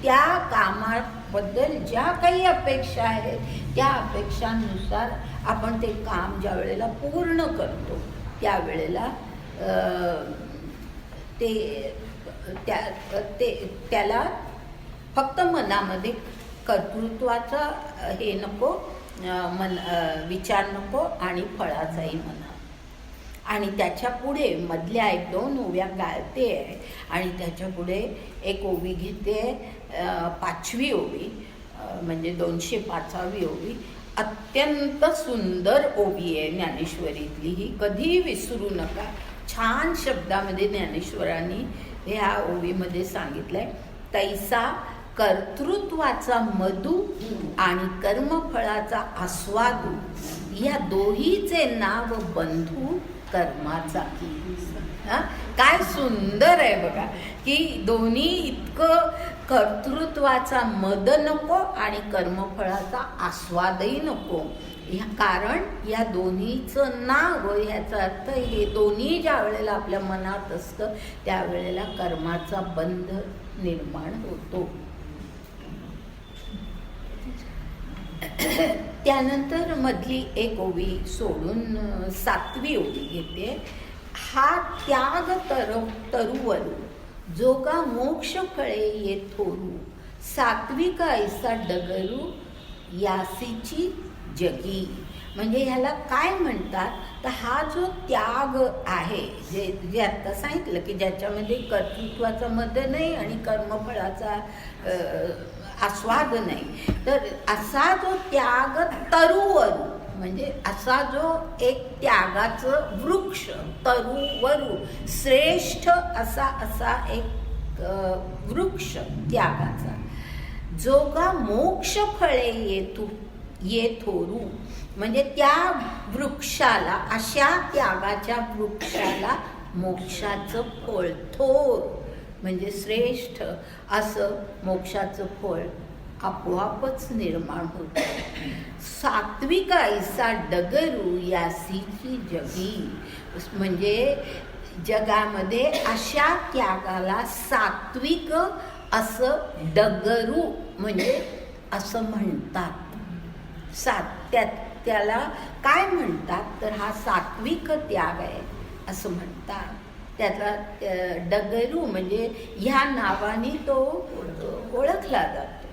त्या कामाबद्दल ज्या काही अपेक्षा आहेत त्या अपेक्षांनुसार आपण ते काम ज्या वेळेला पूर्ण करतो त्यावेळेला त्याला फक्त मनामध्ये कर्तृत्वाचा हे नको, विचार नको आणि फळाचाही म्हणा. आणि त्याच्या पुढे मधल्या 1-2 ओव्या गाळते आहे आणि त्याच्या पुढे एक ओवी घेते 5वी ओवी, म्हणजे 205वी ओवी. अत्यंत सुंदर ओवी आहे ज्ञानेश्वरीतली, ही कधी विसरू नका. छान शब्दामध्ये ज्ञानेश्वरांनी ह्या ओवीमध्ये सांगितलंय. तैसा कर्तृत्वाचा मधु आणि कर्मफळाचा आस्वादू, या दोहीचे नाव बंधू कर्माचा की. काय सुंदर आहे बघा, की दोन्ही इतकं कर्तृत्वाचा मद नको आणि कर्मफळाचा आस्वादही नको. कारण या दोन्हीचं नाव, ह्याचा अर्थ हे दोन्ही ज्या वेळेला आपल्या मनात असतं त्यावेळेला कर्माचा बंध निर्माण होतो. त्यानंतर मधली एक ओवी सोडून 7वी ओवी घेते. हा त्याग तरुवरू जोगा मोक्ष फळे ये थोरू, सात्विक ऐसा डगरू यासीची जगी. म्हणजे ह्याला काय म्हणतात तर हा जो त्याग आहे, जे आत्ता सांगितलं की ज्याच्यामध्ये कर्तृत्वाचा मद नाही आणि कर्मफळाचा आस्वाद नाही, तर असा जो त्याग तरुवरू म्हणजे असा जो एक त्यागाचं वृक्ष, तरुवरू श्रेष्ठ असा एक वृक्ष त्यागाचा, जोगा मोक्ष फळे ये थोरू. म्हणजे त्या वृक्षाला, अशा त्यागाच्या वृक्षाला मोक्षाचं फळ थोर म्हणजे श्रेष्ठ असं मोक्षाचं फळ आपोआपच निर्माण होतं. सात्विक ऐसा डगरू यासीची जगी. म्हणजे जगामध्ये अशा त्यागाला सात्विक असं डगरू म्हणजे असं म्हणतात. त्याला काय म्हणतात तर हा सात्विक त्याग आहे असं म्हणतात. त्यातला डगरू म्हणजे ह्या नावाने तो ओळखला जातो.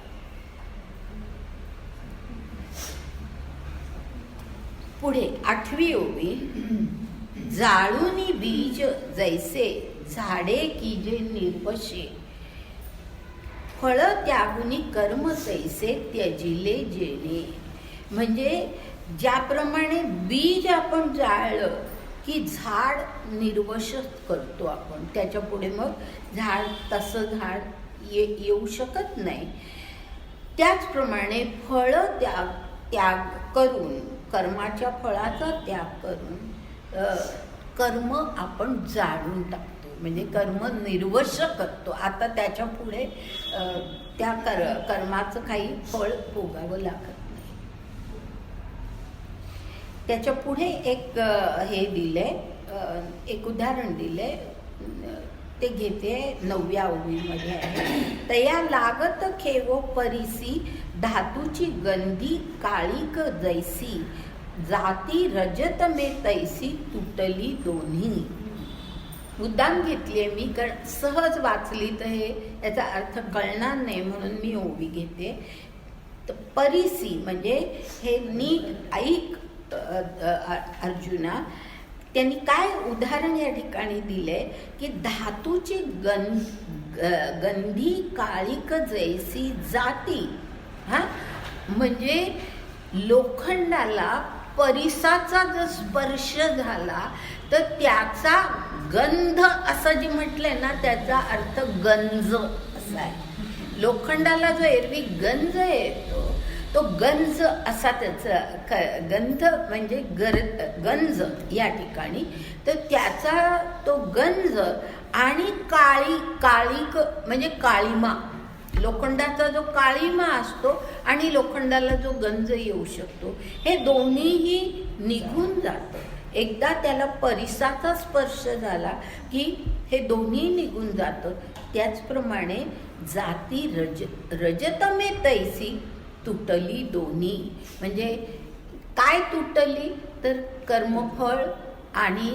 पुढे 8वी ओवी. जाळूनी बीज जैसे झाडे की जे निर्वशे, फळ त्यागुनी कर्म तैसे त्यजिले जेणे. म्हणजे ज्याप्रमाणे बीज आपण जाळलं की झाड निर्वश करतो आपण, त्याच्या पुढे मग तसं झाड येऊ शकत नाही. त्याचप्रमाणे फळ त्याग करून, कर्माच्या फळाचा त्याग करून कर्म आपण जाळून टाकतो, म्हणजे कर्म निर्वश करतो. आता त्याच्या पुढे त्या कर्माचं काही फळ भोगावं लागत नाही. त्याच्या पुढे एक हे दिलंय, एक उदाहरण दिलंय, ते घेते 9व्या ओवीमध्ये आहे. तया लागत खेवो परिसी, धातूची गंधी काळीक जैसी, जाती रजत मे तैसी तुटली दोन्ही. मुद्दाम घेतलीये मी, कारण सहज वाचली तर हे याचा अर्थ कळणार नाही म्हणून मी ओवी घेते. तर परिसी म्हणजे हे नीट ऐक अर्जुना. त्यांनी काय उदाहरण या ठिकाणी दिलंय की धातूची गंधी काळीक जैसी जाती. म्हणजे लोखंडाला परिसाचा जर स्पर्श झाला तर त्याचा गंध असं जे म्हटलंय ना, त्याचा अर्थ गंज असा आहे. लोखंडाला जो एरवी गंज येतो तो गंज असा त्याचा गंध म्हणजे गंज या ठिकाणी. तर त्याचा तो गंज आणि काळीक म्हणजे काळीमा, लोखंडाचा जो काळीमा असतो आणि लोखंडाला जो गंज येऊ शकतो, हे दोन्हीही निघून जातं. एकदा त्याला परिसाचा स्पर्श झाला की हे दोन्ही निघून जातं. त्याचप्रमाणे जाती रजतमे तैसी तुटली दोन्ही. म्हणजे काय तुटली तर कर्मफळ आणि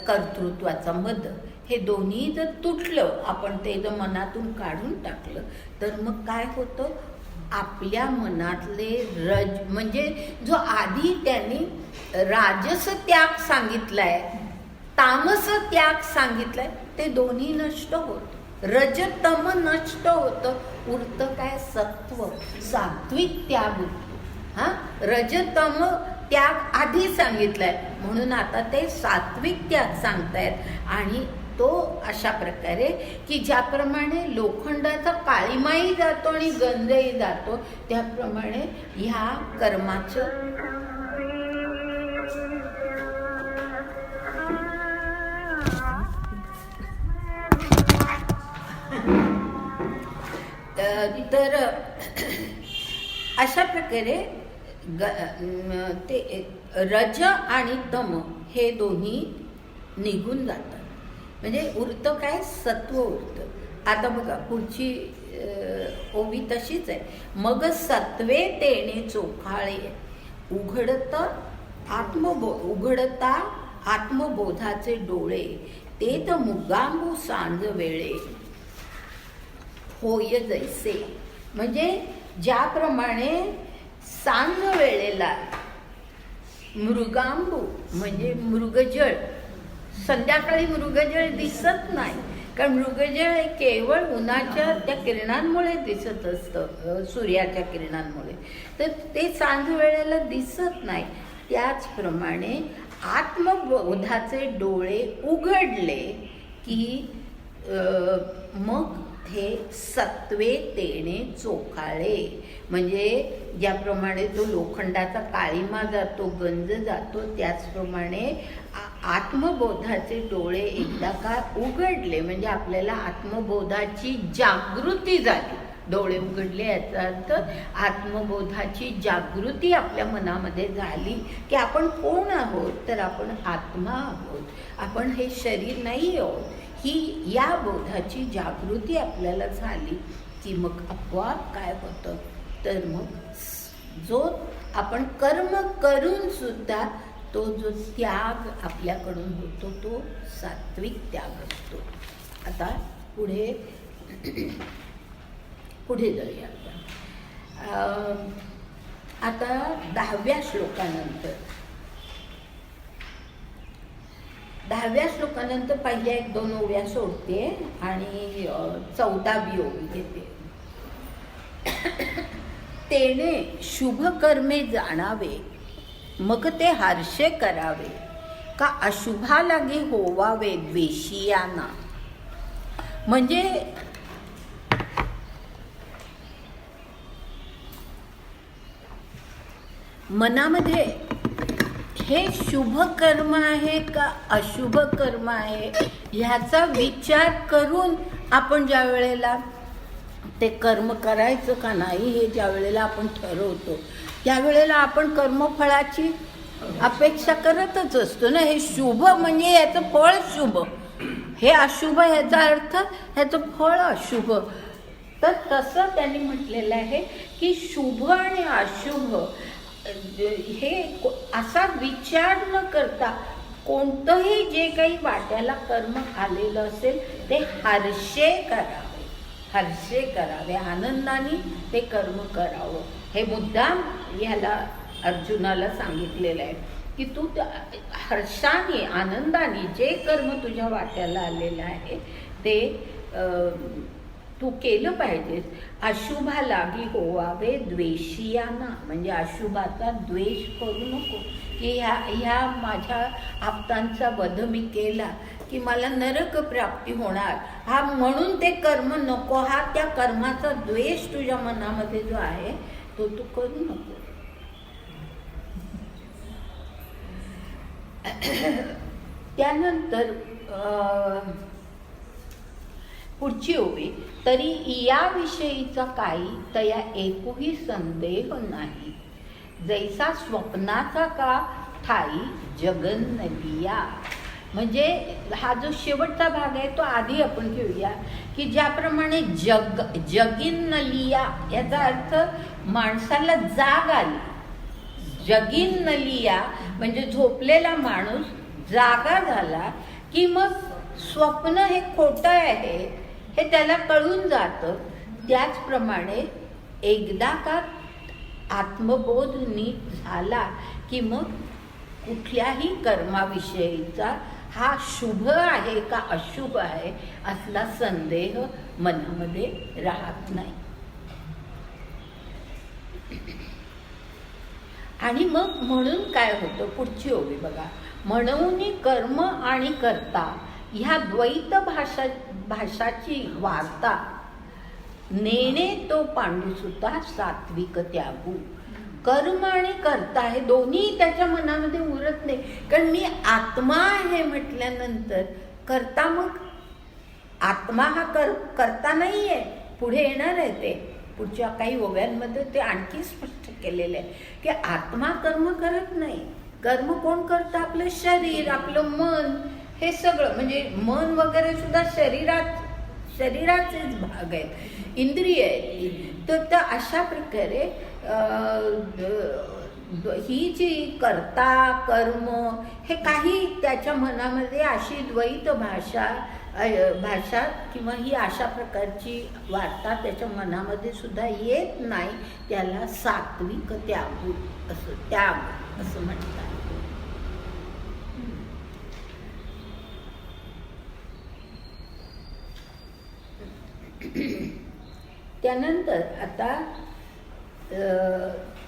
कर्तृत्वाचा मद, हे दोन्ही जर तुटलं, आपण ते जर मनातून काढून टाकलं तर मग काय होतं, आपल्या मनातले म्हणजे जो आधी त्यांनी राजस त्याग सांगितलाय, तामस त्याग सांगितलाय, ते दोन्ही नष्ट होत. रजतम नष्ट होतं, उरतं काय सत्व, सात्विक त्याग उरतो. रजतम त्याग आधी सांगितलाय म्हणून आता ते सात्विक त्याग सांगतायत. आणि तो अशा प्रकारे की ज्याप्रमाणे लोखंडाचा काळीमाही जातो आणि गंजही जातो, त्याप्रमाणे ह्या कर्माचं तर अशा प्रकारे ते रज आणि तम हे दोन्ही निघून जातात. म्हणजे उरतं काय, सत्व उरतं. आता बघा पुढची ओवी तशीच आहे. मग सत्वे तेने चोखाळे, उघडता आत्मबोधाचे डोळे ते तर मुगांबू सांज वेळे होय जैसे, म्हणजे ज्याप्रमाणे सांज वेळेला मृगांबू म्हणजे मृगजळ, संध्याकाळी मृगजळ दिसत नाही, कारण मृगजळ हे केवळ उन्हाच्या त्या किरणांमुळे दिसत असतं, सूर्याच्या किरणांमुळे, तर ते सांज वेळेला दिसत नाही. त्याचप्रमाणे आत्मबोधाचे डोळे उघडले की मग हे सत्वेतेने चोखाळे, म्हणजे ज्याप्रमाणे तो लोखंडाचा काळीमा जातो, गंज जातो, त्याचप्रमाणे आत्मबोधाचे डोळे एकदा का उघडले म्हणजे आपल्याला आत्मबोधाची जागृती झाली. डोळे उघडले याचा अर्थ आत्मबोधाची जागृती आपल्या मनामध्ये झाली की आपण कोण आहोत, तर आपण आत्मा आहोत, आपण हे शरीर नाही आहोत. ही या बोधाची जागृती आपल्याला झाली की मग आपोआप काय होतं, तर मग जो आपण कर्म करून सुद्धा तो जो त्याग आपल्याकडून होतो तो सात्विक त्याग असतो. आता पुढे जाऊया आपण. आता 10व्या श्लोकानंतर पहिल्या 1-2 ओव्या सोडते आणि 14वी ओवी घेते. तेने शुभ कर्मे जाणावे मग ते हर्षे करावे, का अशुभा लागे होवावे द्वेषियांना. म्हणजे मनामध्ये हे शुभ कर्म आहे का अशुभ कर्म आहे ह्याचा विचार करून आपण ज्या वेळेला ते कर्म करायचं का नाही हे ज्या वेळेला आपण ठरवतो त्यावेळेला आपण कर्मफळाची अपेक्षा करतच असतो ना. हे शुभ म्हणजे याचं फळ शुभ, हे अशुभ ह्याचा अर्थ ह्याचं फळ अशुभ. तर तसं त्यांनी म्हटलेलं आहे की शुभ आणि अशुभ हे असा विचार न करता कोणतंही जे काही वाट्याला कर्म आलेलं असेल ते हर्षे करावे, आनंदाने ते कर्म करावं. हे मुद्दाम ह्याला अर्जुनाला सांगितलेलं आहे की तू हर्षाने आनंदाने जे कर्म तुझ्या वाट्याला आलेलं आहे ते तू केलं पाहिजेस. अशुभा लागी होवावे द्वेषियांना, म्हणजे अशुभाचा द्वेष करू नको की ह्या माझ्या आप्तांचा वध मी केला की मला नरक प्राप्ती होणार, हा म्हणून ते कर्म नको, हा त्या कर्माचा द्वेष तुझ्या मनामध्ये जो आहे तो तू करू नको. त्यानंतर पुढची ओवी, तरी याविषयीचा काही तया एकूही संदेह नाही, जैसा स्वप्नाचा का ठाई जगन नलिया. म्हणजे हा जो शेवटचा भाग आहे तो आधी आपण घेऊया की ज्याप्रमाणे जगिन नलिया याचा अर्थ माणसाला जाग आली. जगिन नलिया म्हणजे झोपलेला माणूस जागा झाला की मग स्वप्न हे खोटं आहे हे त्याला कळून जातं. त्याचप्रमाणे एकदा का आत्मबोध नीट झाला की मग कुठल्याही कर्माविषयीचा हा शुभ आहे का अशुभ आहे असला संदेह मनामध्ये राहत नाही. आणि मग म्हणून काय होतं, पुढची ओवी बघा, म्हणून कर्म आणि कर्ता ह्या द्वैत भाषाची वार्ता नेणे तो पांडुसुता सात्विक त्यागू. कर्म आणि कर्ता हे दोन्ही त्याच्या मनामध्ये उरत नाही, कारण मी आत्मा आहे म्हटल्यानंतर कर्ता, मग आत्मा हा कर्ता नाही आहे. पुढे येणार आहे ते पुढच्या काही ओव्यांमध्ये ते आणखी स्पष्ट केलेलं आहे की आत्मा कर्म करत नाही. कर्म कोण करतं, आपलं शरीर, आपलं मन, हे सगळं, म्हणजे मन वगैरे सुद्धा शरीराचेच भाग आहेत, इंद्रिय आहेत. तर अशा प्रकारे ही जी कर्ता कर्म हे काही त्याच्या मनामध्ये अशी द्वैत भाषा किंवा ही अशा प्रकारची वार्ता त्याच्या मनामध्ये सुद्धा येत नाही. त्याला सात्विक त्याग असं म्हणतात. त्यानंतर आता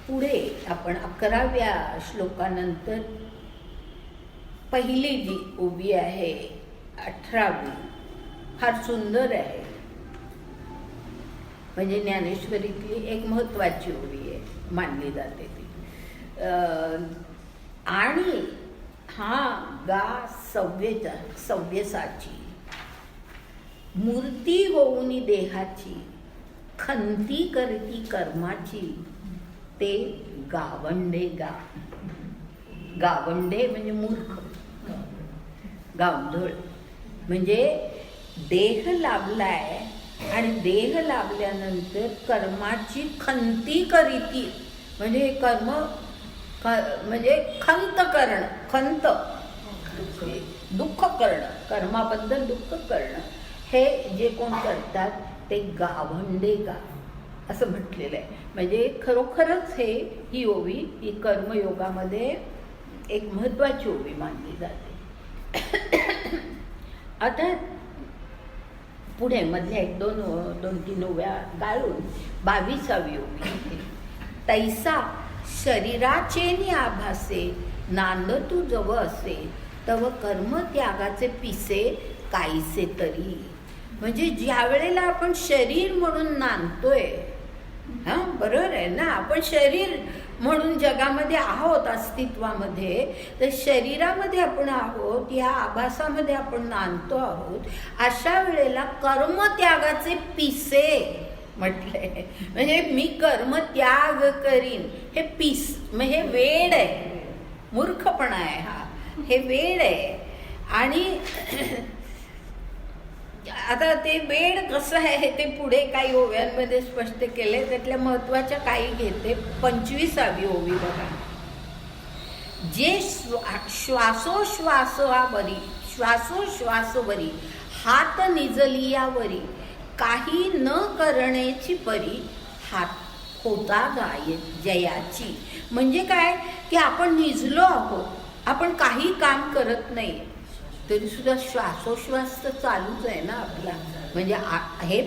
पुढे आपण 11व्या श्लोकानंतर पहिली जी ओवी आहे 18वी फार सुंदर आहे. म्हणजे ज्ञानेश्वरीतली एक महत्त्वाची ओवी आहे, मानली जाते ती. आणि हा गा सव्यसाची मूर्ती होऊनी देहाची खंती करती कर्माची ते गावंडे गावंडे म्हणजे मूर्ख, गावंढळ म्हणजे देह लाभलाय आणि देह लाभल्यानंतर कर्माची खंती करीती म्हणजे कर्म म्हणजे खंत करणं, खंत दुःख करणं, कर्माबद्दल दुःख करणं हे जे कोण करतात ते गावंडे असं म्हटलेलं आहे. म्हणजे खरोखरच ही ओवी ही कर्मयोगामध्ये एक महत्त्वाची ओवी मानली जाते. आता पुढे मधल्या दोन तीन ओव्या गाळून 22वी ओवी. तैसा शरीराचे आभासे नांद तू जव असे तव कर्म त्यागाचे पिसे काहीसे तरी. म्हणजे ज्या वेळेला आपण शरीर म्हणून नांदतोय, हा बरोबर आहे ना, आपण शरीर म्हणून जगामध्ये आहोत अस्तित्वामध्ये, तर शरीरामध्ये आपण आहोत, या आभासामध्ये आपण नांदतो आहोत. अशा वेळेला कर्मत्यागाचे पिसे म्हटले. म्हणजे मी कर्मत्याग करीन हे पिस म्हणजे वेड आहे, मूर्खपणा आहे, हे वेड आहे. आणि आता ते वेड कसं आहे ते पुढे काही ओव्यांमध्ये स्पष्ट केले. त्यातल्या महत्वाच्या काही घेते. 25वी ओवी बघा. जे श्वासोश्वासवरी हात निजलियावरी काही न करण्याची परी हात होता गाय जयाची. म्हणजे काय की आपण निजलो आहोत, आपण काही काम करत नाही तरी सुद्धा श्वासोश्वास तर चालूच आहे ना आपला. म्हणजे हे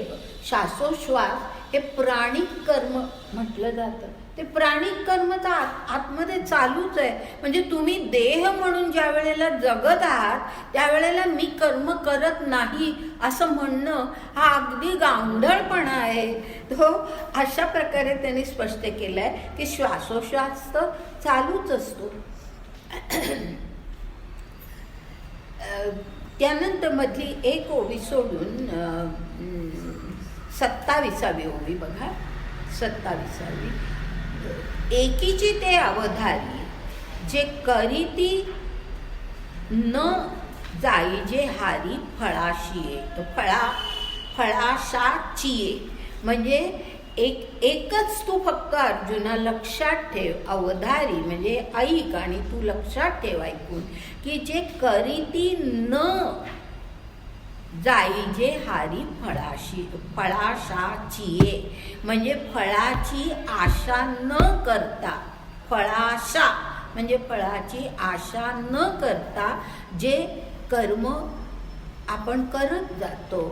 श्वासोश्वास हे प्राणिक कर्म म्हटलं जातं. ते प्राणिक कर्म तर आतमध्ये चालूच आहे. म्हणजे तुम्ही देह म्हणून ज्या वेळेला जगत आहात त्यावेळेला मी कर्म करत नाही असं म्हणणं हा अगदी गावंढळपणा आहे. तो अशा प्रकारे त्यांनी स्पष्ट केलंय की श्वासोश्वास तर चालूच असतो. त्यानंतर मधली एक ओवी सोडून 27वी ओवी बघा. 27वी. एकीची ते अवधारी जे करीती न जाईजे हारी फळाशीये फळाशाचीये. म्हणजे एकच तू फक्त अर्जुना लक्षात ठेव. अवधारी म्हणजे ऐक आणि तू लक्षात ठेव ऐकून की जे करीती न जाईजे हारी फळाशाचीये. म्हणजे फळाची आशा न करता, फळाशा म्हणजे फळाची आशा न करता जे कर्म आपण करत जातो.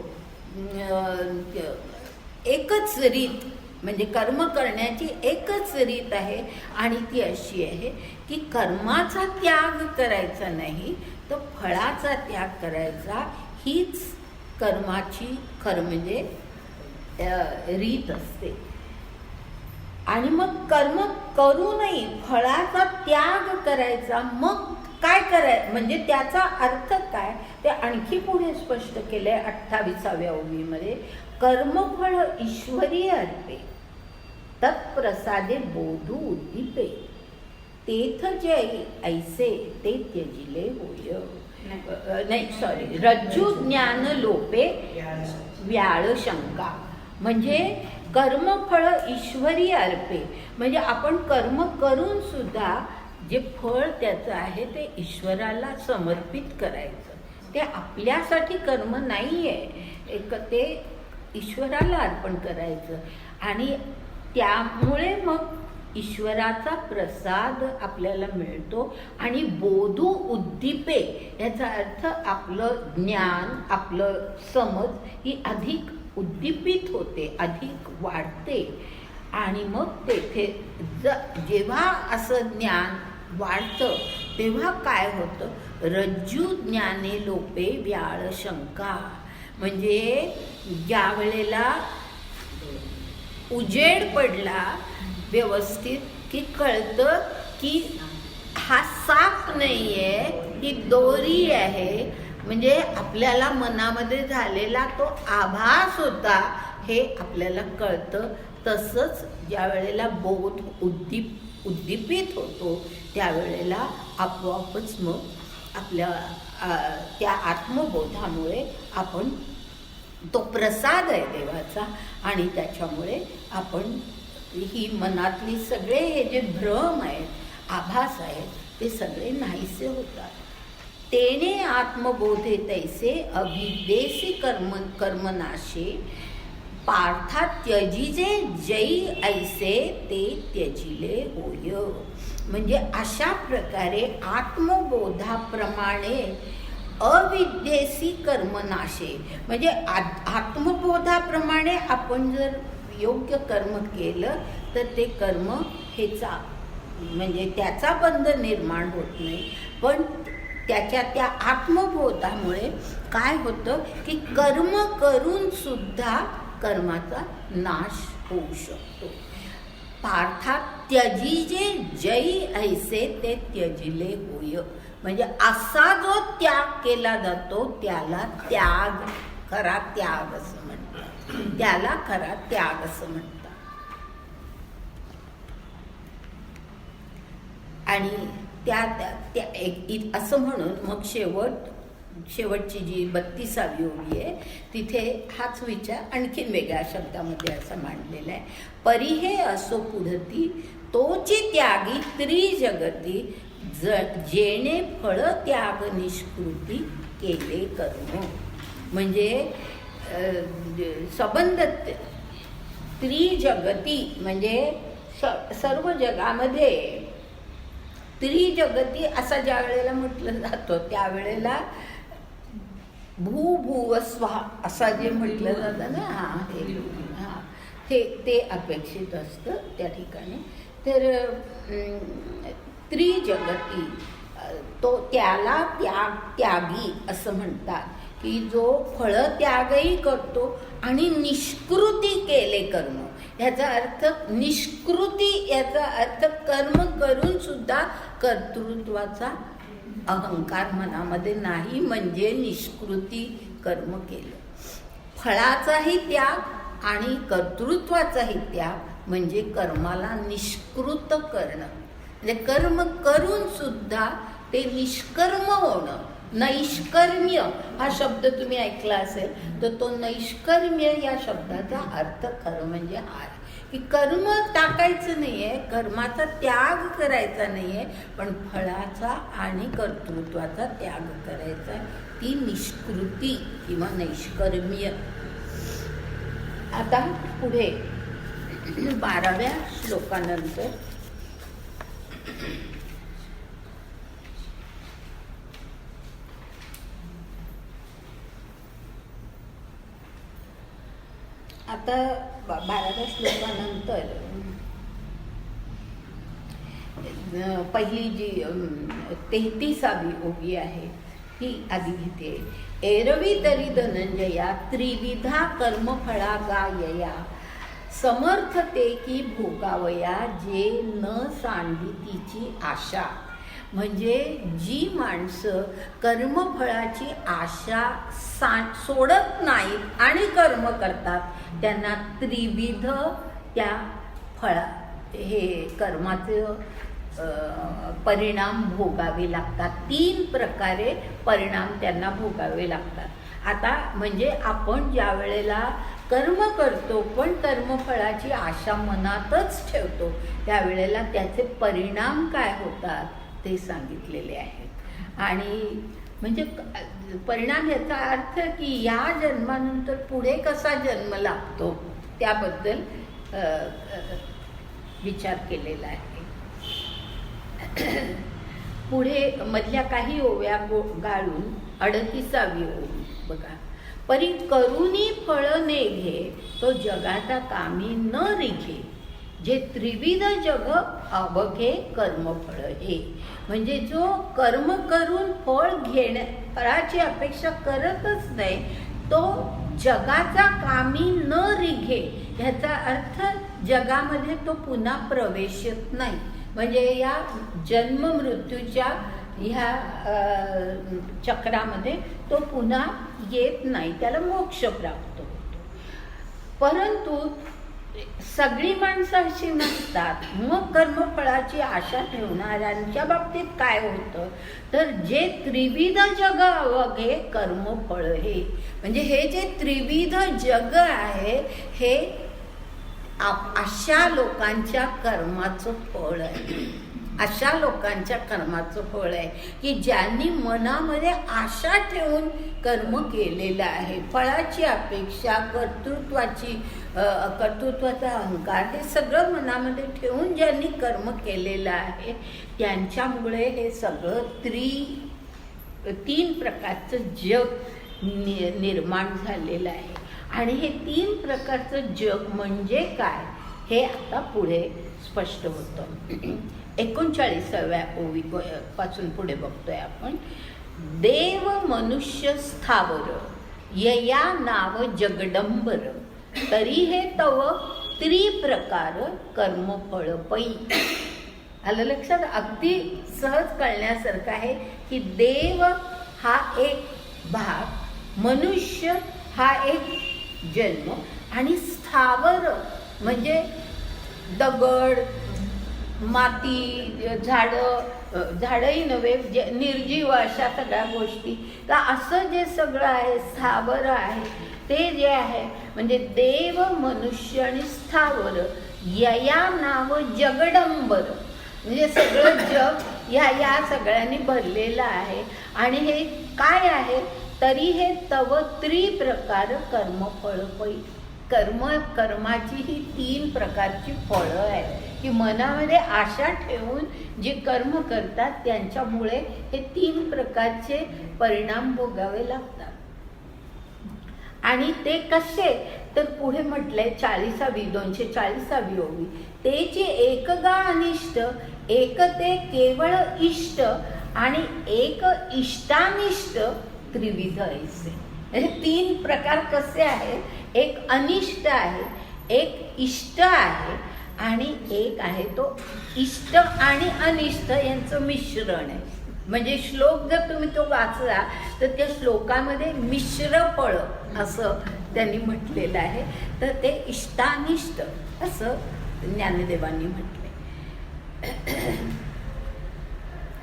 एकच रीत म्हणजे कर्म करण्याची एकच रीत आहे आणि ती अशी आहे की कर्माचा त्याग करायचा नाही तर फळाचा त्याग करायचा. हीच कर्माची म्हणजे रीत असते. आणि मग कर्म करूनही फळाचा त्याग करायचा. मग काय करायचं म्हणजे त्याचा अर्थ काय ते आणखी पुढे स्पष्ट केलंय 28व्या ओवीमध्ये. कर्मफळ ईश्वरी अर्पे तत्प्रसादे बोधू उद्दीपे तेथ जय ऐसे ते त्यजिले होय. नाही सॉरी, रज्जू ज्ञान लोपे व्याळ शंका. म्हणजे कर्मफळ ईश्वरी अर्पे, म्हणजे आपण कर्म करून सुद्धा जे फळ त्याचं आहे ते ईश्वराला समर्पित करायचं. ते आपल्यासाठी कर्म नाही आहे, ते ईश्वराला अर्पण करायचं. आणि त्यामुळे मग ईश्वराचा प्रसाद आपल्याला मिळतो. आणि बोधू उद्दीपे, याचा अर्थ आपलं ज्ञान, आपलं समज ही अधिक उद्दीपित होते, अधिक वाढते. आणि मग तेथे जेव्हा असं ज्ञान वाढतं तेव्हा काय होतं, रज्जू ज्ञाने लोपे व्याळ शंका, म्हणजे ज्या वेळेला उजेड पडला व्यवस्थित की कळतं की हा साप नाही आहे, ही दोरी आहे. म्हणजे आपल्याला मनामध्ये झालेला तो आभास होता हे आपल्याला कळतं. तसंच ज्या वेळेला बोध उद्दीपित होतो त्यावेळेला आपोआपच मग आपल्या त्या आत्मबोधामुळे आपण तो प्रसाद आहे देवाचा, आणि त्याच्यामुळे आपण ही मनातली सगळे हे जे भ्रम आहेत, आभास आहेत, ते सगळे नाहीसे होतात. तेने आत्मबोधे तैसे अभिदेसी कर्मनाशे पार्था त्यजिजे जै ऐसे ते त्यजिले होय. म्हणजे अशा प्रकारे आत्मबोधाप्रमाणे अविद्येसी कर्मनाशे, म्हणजे आत्मबोधाप्रमाणे आपण जर योग्य कर्म केलं तर ते कर्म हेचा म्हणजे त्याचा बंध निर्माण होत नाही. पण त्याच्या त्या आत्मबोधामुळे काय होतं की कर्म करून सुद्धा कर्माचा नाश होऊ शकतो. पार्थात त्यजिजे जै ऐसे ते त्यजिले होय, म्हणजे असा जो त्याग केला जातो त्याला त्याग, खरा त्याग असं म्हणतात. त्याला खरा त्याग असं म्हणतात. आणि त्या असं म्हणून मग शेवटची जी 32वी ओळी आहे तिथे हाच विचार आणखीन वेगळ्या शब्दामध्ये असं मांडलेला आहे. परिहे असो पुढती तोची त्यागी त्रिजगती जेणे फळ त्याग निष्कृती केले कर्म. म्हणजे संबंध त्रिजगती म्हणजे सर्व जगामध्ये त्रिजगती असा ज्या वेळेला म्हटलं जातं त्यावेळेला भूभुवस्वा असा जे म्हटलं जातं ना, ते अपेक्षित असतं त्या ठिकाणी. तर त्रिजगती तो त्याला त्यागी असं म्हणतात की जो फळत्यागही करतो आणि निष्कृती केले कर्म. याचा अर्थ निष्कृती, याचा अर्थ कर्म करून सुद्धा कर्तृत्वाचा अहंकार मनामध्ये नाही, म्हणजे निष्कृती कर्म केलं. फळाचाही त्याग आणि कर्तृत्वाचाही त्याग म्हणजे कर्माला निष्कृत करणं. म्हणजे कर्म करून सुद्धा ते निष्कर्म होणं. नैष्कर्म्य हा शब्द तुम्ही ऐकला असेल तर तो नैष्कर्म्य या शब्दाचा अर्थ खरं म्हणजे हा आहे की कर्म टाकायचं नाहीये, कर्माचा त्याग करायचा नाहीये, पण फळाचा आणि कर्तृत्वाचा त्याग करायचा, ती निष्कृती किंवा नैष्कर्म्य. आता पुढे 12व्या श्लोकानंतर आता 12व्या श्लोकानंतर पहिली जी 33वी ओवी आहे ती आधी घेते. एरवी तरी धनंजया त्रिविधा कर्मफळा गायया समर्थते की भोगावया जे न सांडी तिची आशा. म्हणजे जी माणसं कर्मफळाची आशा सोडत नाहीत आणि कर्म करतात त्यांना त्रिविध त्या हे कर्माचे परिणाम भोगावे लागतात. 3 प्रकारे परिणाम त्यांना भोगावे लागतात. आता म्हणजे आपण ज्या वेळेला कर्म करतो पण कर्मफळाची आशा मनातच ठेवतो, त्यावेळेला त्याचे परिणाम काय होतात ते सांगितलेले आहेत. आणि म्हणजे परिणाम याचा अर्थ की या जन्मानंतर पुढे कसा जन्म लागतो त्याबद्दल विचार केलेला आहे. पुढे मधल्या काही ओव्या गाळून 38वी ओवी बघा. परी करुणी फळ नेघे तो जगाचा कामी न रिघे, जे त्रिविध जग अवघे कर्मफळ हे. म्हणजे जो कर्म करून फळाची अपेक्षा करतच नाही तो जगाचा कामी न रिघे, ह्याचा अर्थ जगामध्ये तो पुन्हा प्रवेशत नाही. म्हणजे या जन्म मृत्यूच्या ह्या चक्रामध्ये तो पुन्हा येत नाही, त्याला मोक्ष प्राप्त होतो. परंतु सगळी माणसं अशी नसतात. मग कर्मफळाची आशा ठेवणाऱ्यांच्या बाबतीत काय होतं तर जे त्रिविध जग अवघे कर्मफळ हे. म्हणजे हे जे त्रिविध जग आहे हे अशा लोकांच्या कर्माचं फळ आहे. अशा लोकांच्या कर्माचं फळ आहे की ज्यांनी मनामध्ये आशा ठेवून कर्म केलेलं आहे. फळाची अपेक्षा, कर्तृत्वाचा अहंकार हे सगळं मनामध्ये ठेवून ज्यांनी कर्म केलेलं आहे त्यांच्यामुळे हे सगळं तीन प्रकारचं जग निर्माण झालेलं आहे. आणि हे 3 प्रकारचं जग म्हणजे काय हे आता पुढे स्पष्ट होतं. 39व्या ओवी पासून पुढे बघतोय आपण. देव मनुष्य स्थावर यया नाव जगडंबर, तरी हे तव त्रिप्रकार कर्मफळ पै. आलं लक्षात? अगदी सहज कळण्यासारखं आहे की देव हा एक भाग, मनुष्य हा एक जन्म आणि स्थावर म्हणजे दगड, माती, झाडंही नव्हे, निर्जीव अशा सगळ्या गोष्टी. तर असं जे सगळं आहे स्थावर आहे ते जे आहे म्हणजे देव मनुष्य आणि स्थावर यया नाव जगडंबर, म्हणजे सगळं जग या सगळ्यांनी भरलेलं आहे. आणि हे काय आहे तरी हे तव त्रिप्रकार कर्मफळ पै. कर्माची ही 3 प्रकारची फळं आहेत की मनामध्ये आशा ठेवून जे कर्म करतात त्यांच्यामुळे हे 3 प्रकारचे परिणाम भोगावे लागतात. आणि ते कसे तर पुढे म्हटलंय 240वी ओवी. ते जे एकगा अनिष्ट, एक ते केवळ इष्ट आणि एक इष्टानिष्ट त्रिविध ऐसे. हे 3 प्रकार कसे आहेत? एक अनिष्ट आहे, एक इष्ट आहे आणि एक आहे तो इष्ट आणि अनिष्ट यांचं मिश्रण आहे. म्हणजे श्लोक जर तुम्ही तो वाचला तर त्या श्लोकामध्ये मिश्र फळ असं त्यांनी म्हटलेलं आहे. तर ते इष्टानिष्ट असं ज्ञानदेवांनी म्हटले.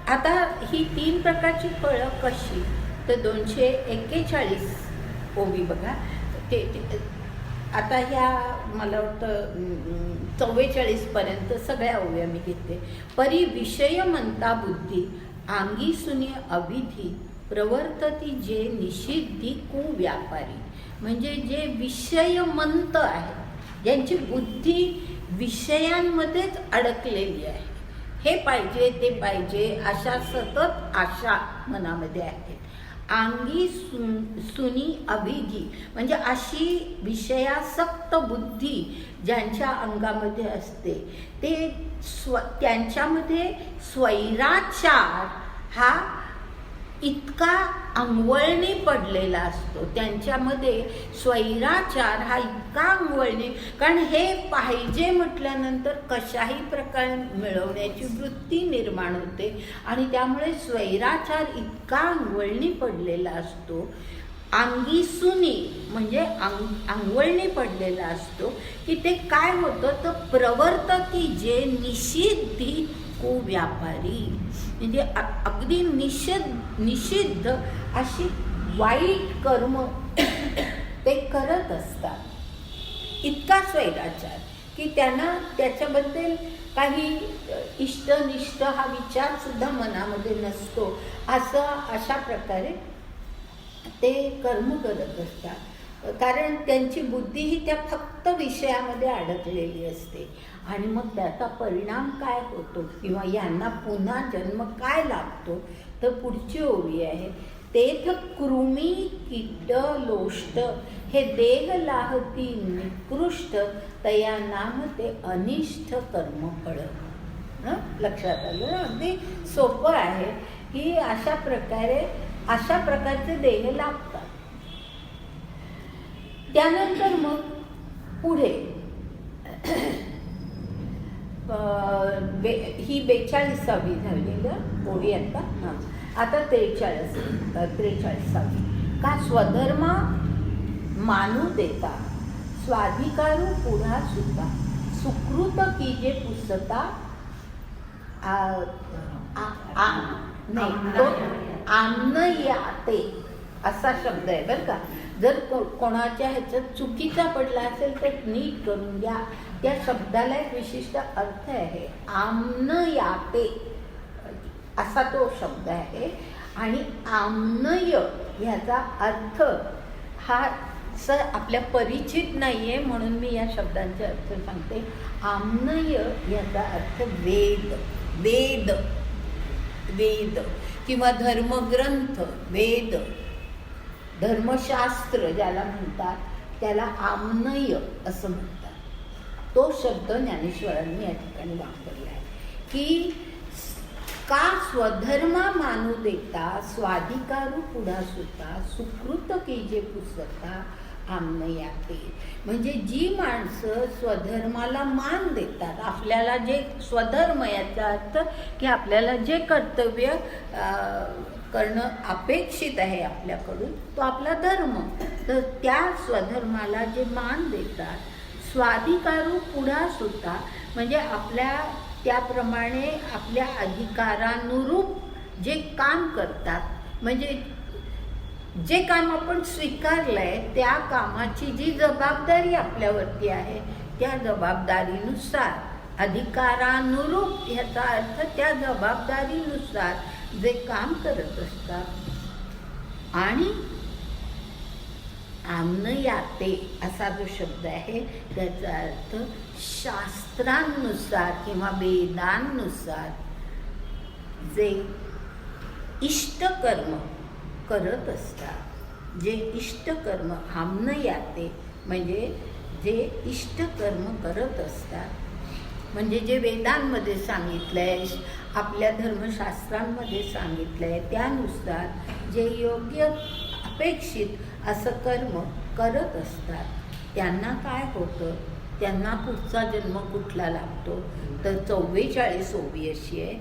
आता ही 3 प्रकारची फळं कशी तर 241 ओवी बघा. आता ह्या मला वाटतं 44 पर्यंत सगळ्या ओव्या मी घेते. परी विषय म्हणता बुद्धी अंगी सुनी अविधी, प्रवर्तती जे निषिद्धी कुव्यापारी. म्हणजे जे विषयमंत आहे, ज्यांची बुद्धी विषयांमध्येच अडकलेली आहे, हे पाहिजे ते पाहिजे अशा सतत आशा मनामध्ये आहेत. अंगी सुनी अभिधी म्हणजे अशी विषयासक्त बुद्धी ज्यांच्या अंगामध्ये असते ते त्यांच्यामध्ये स्वैराचार हा इतका अंगवळणी पडलेला असतो. त्यांच्यामध्ये स्वैराचार हा इतका अंगवळणी, कारण हे पाहिजे म्हटल्यानंतर कशाही प्रकारे मिळवण्याची वृत्ती निर्माण होते आणि त्यामुळे स्वैराचार इतका अंगवळणी पडलेला असतो. अंगी सुनी म्हणजे अंगवळणी पडलेला असतो की ते काय होतं तर प्रवर्तती जे निषिद्धी कुव्यापारी. म्हणजे अगदी निषिद्ध अशी वाईट कर्म ते करत असतात. इतका स्वैराचार की त्यांना त्याच्याबद्दल काही इष्टनिष्ट हा विचार सुद्धा मनामध्ये नसतो. अशा प्रकारे ते कर्म करत असतात. कारण त्यांची बुद्धी ही त्या फक्त विषयामध्ये अडकलेली असते. आणि मग त्याचा परिणाम काय होतो किंवा यांना पुन्हा जन्म काय लागतो, तर पुढची ओवी आहे, तेथ कृमी कीट लोष्ट हे देह लाहती निकृष्ट तया नाम ते अनिष्ट कर्मफळ. लक्षात आलं ना? अगदी सोपं आहे की अशा प्रकारचे देह लागतात. त्यानंतर मग पुढे ही 42वी झाली ग ओवी. आता 43वी. का स्वधर्मा मानू देता स्वाधिकारू पुढा सुद्धा सुकृत की जे पुसता नाही तो आमनयाते असा शब्द आहे बरं का. जर कोणाच्या ह्याच्यात चुकीचा पडला असेल तर नीट करून घ्या. त्या शब्दाला एक विशिष्ट अर्थ आहे. आमनयाते असा तो शब्द आहे. आणि आमनय ह्याचा अर्थ हा आपल्या परिचित नाही आहे, म्हणून मी या शब्दांचे अर्थ सांगते. आमनय याचा अर्थ वेद, वेद वेद किंवा धर्मग्रंथ, वेद, धर्मशास्त्र ज्याला म्हणतात त्याला आमनय असं म्हणतात. तो शब्द ज्ञानेश्वरांनी या ठिकाणी वापरला आहे की का स्वधर्मा मानू देता स्वाधिकारू पुढा सुद्धा सुकृत की जे पुस्तका आमनयाते. म्हणजे जी माणसं स्वधर्माला मान देतात, आपल्याला जे स्वधर्म याचा अर्थ की आपल्याला जे कर्तव्य करणं अपेक्षित आहे आपल्याकडून तो आपला धर्म, तर त्या स्वधर्माला जे मान देतात, स्वाधिकारू पुढा सुद्धा म्हणजे आपल्या त्याप्रमाणे आपल्या अधिकारानुरूप जे काम करतात, म्हणजे जे काम आपण स्वीकारलंय त्या कामाची जी जबाबदारी आपल्यावरती आहे त्या जबाबदारीनुसार, अधिकारानुरूप ह्याचा अर्थ त्या जबाबदारीनुसार जे काम करत असतात. आणि आमनयाते असा जो शब्द आहे त्याचा अर्थ शास्त्रांनुसार किंवा वेदांनुसार जे इष्टकर्म करत असतात, जे इष्टकर्म आमनयाते म्हणजे जे इष्टकर्म करत असतात, म्हणजे जे वेदांमध्ये सांगितलंय, आपल्या धर्मशास्त्रांमध्ये सांगितलंय त्यानुसार जे योग्य अपेक्षित असं कर्म करत असतात, त्यांना काय होतं, त्यांना पुढचा जन्म कुठला लागतो, तर 44 ओवी अशी आहे,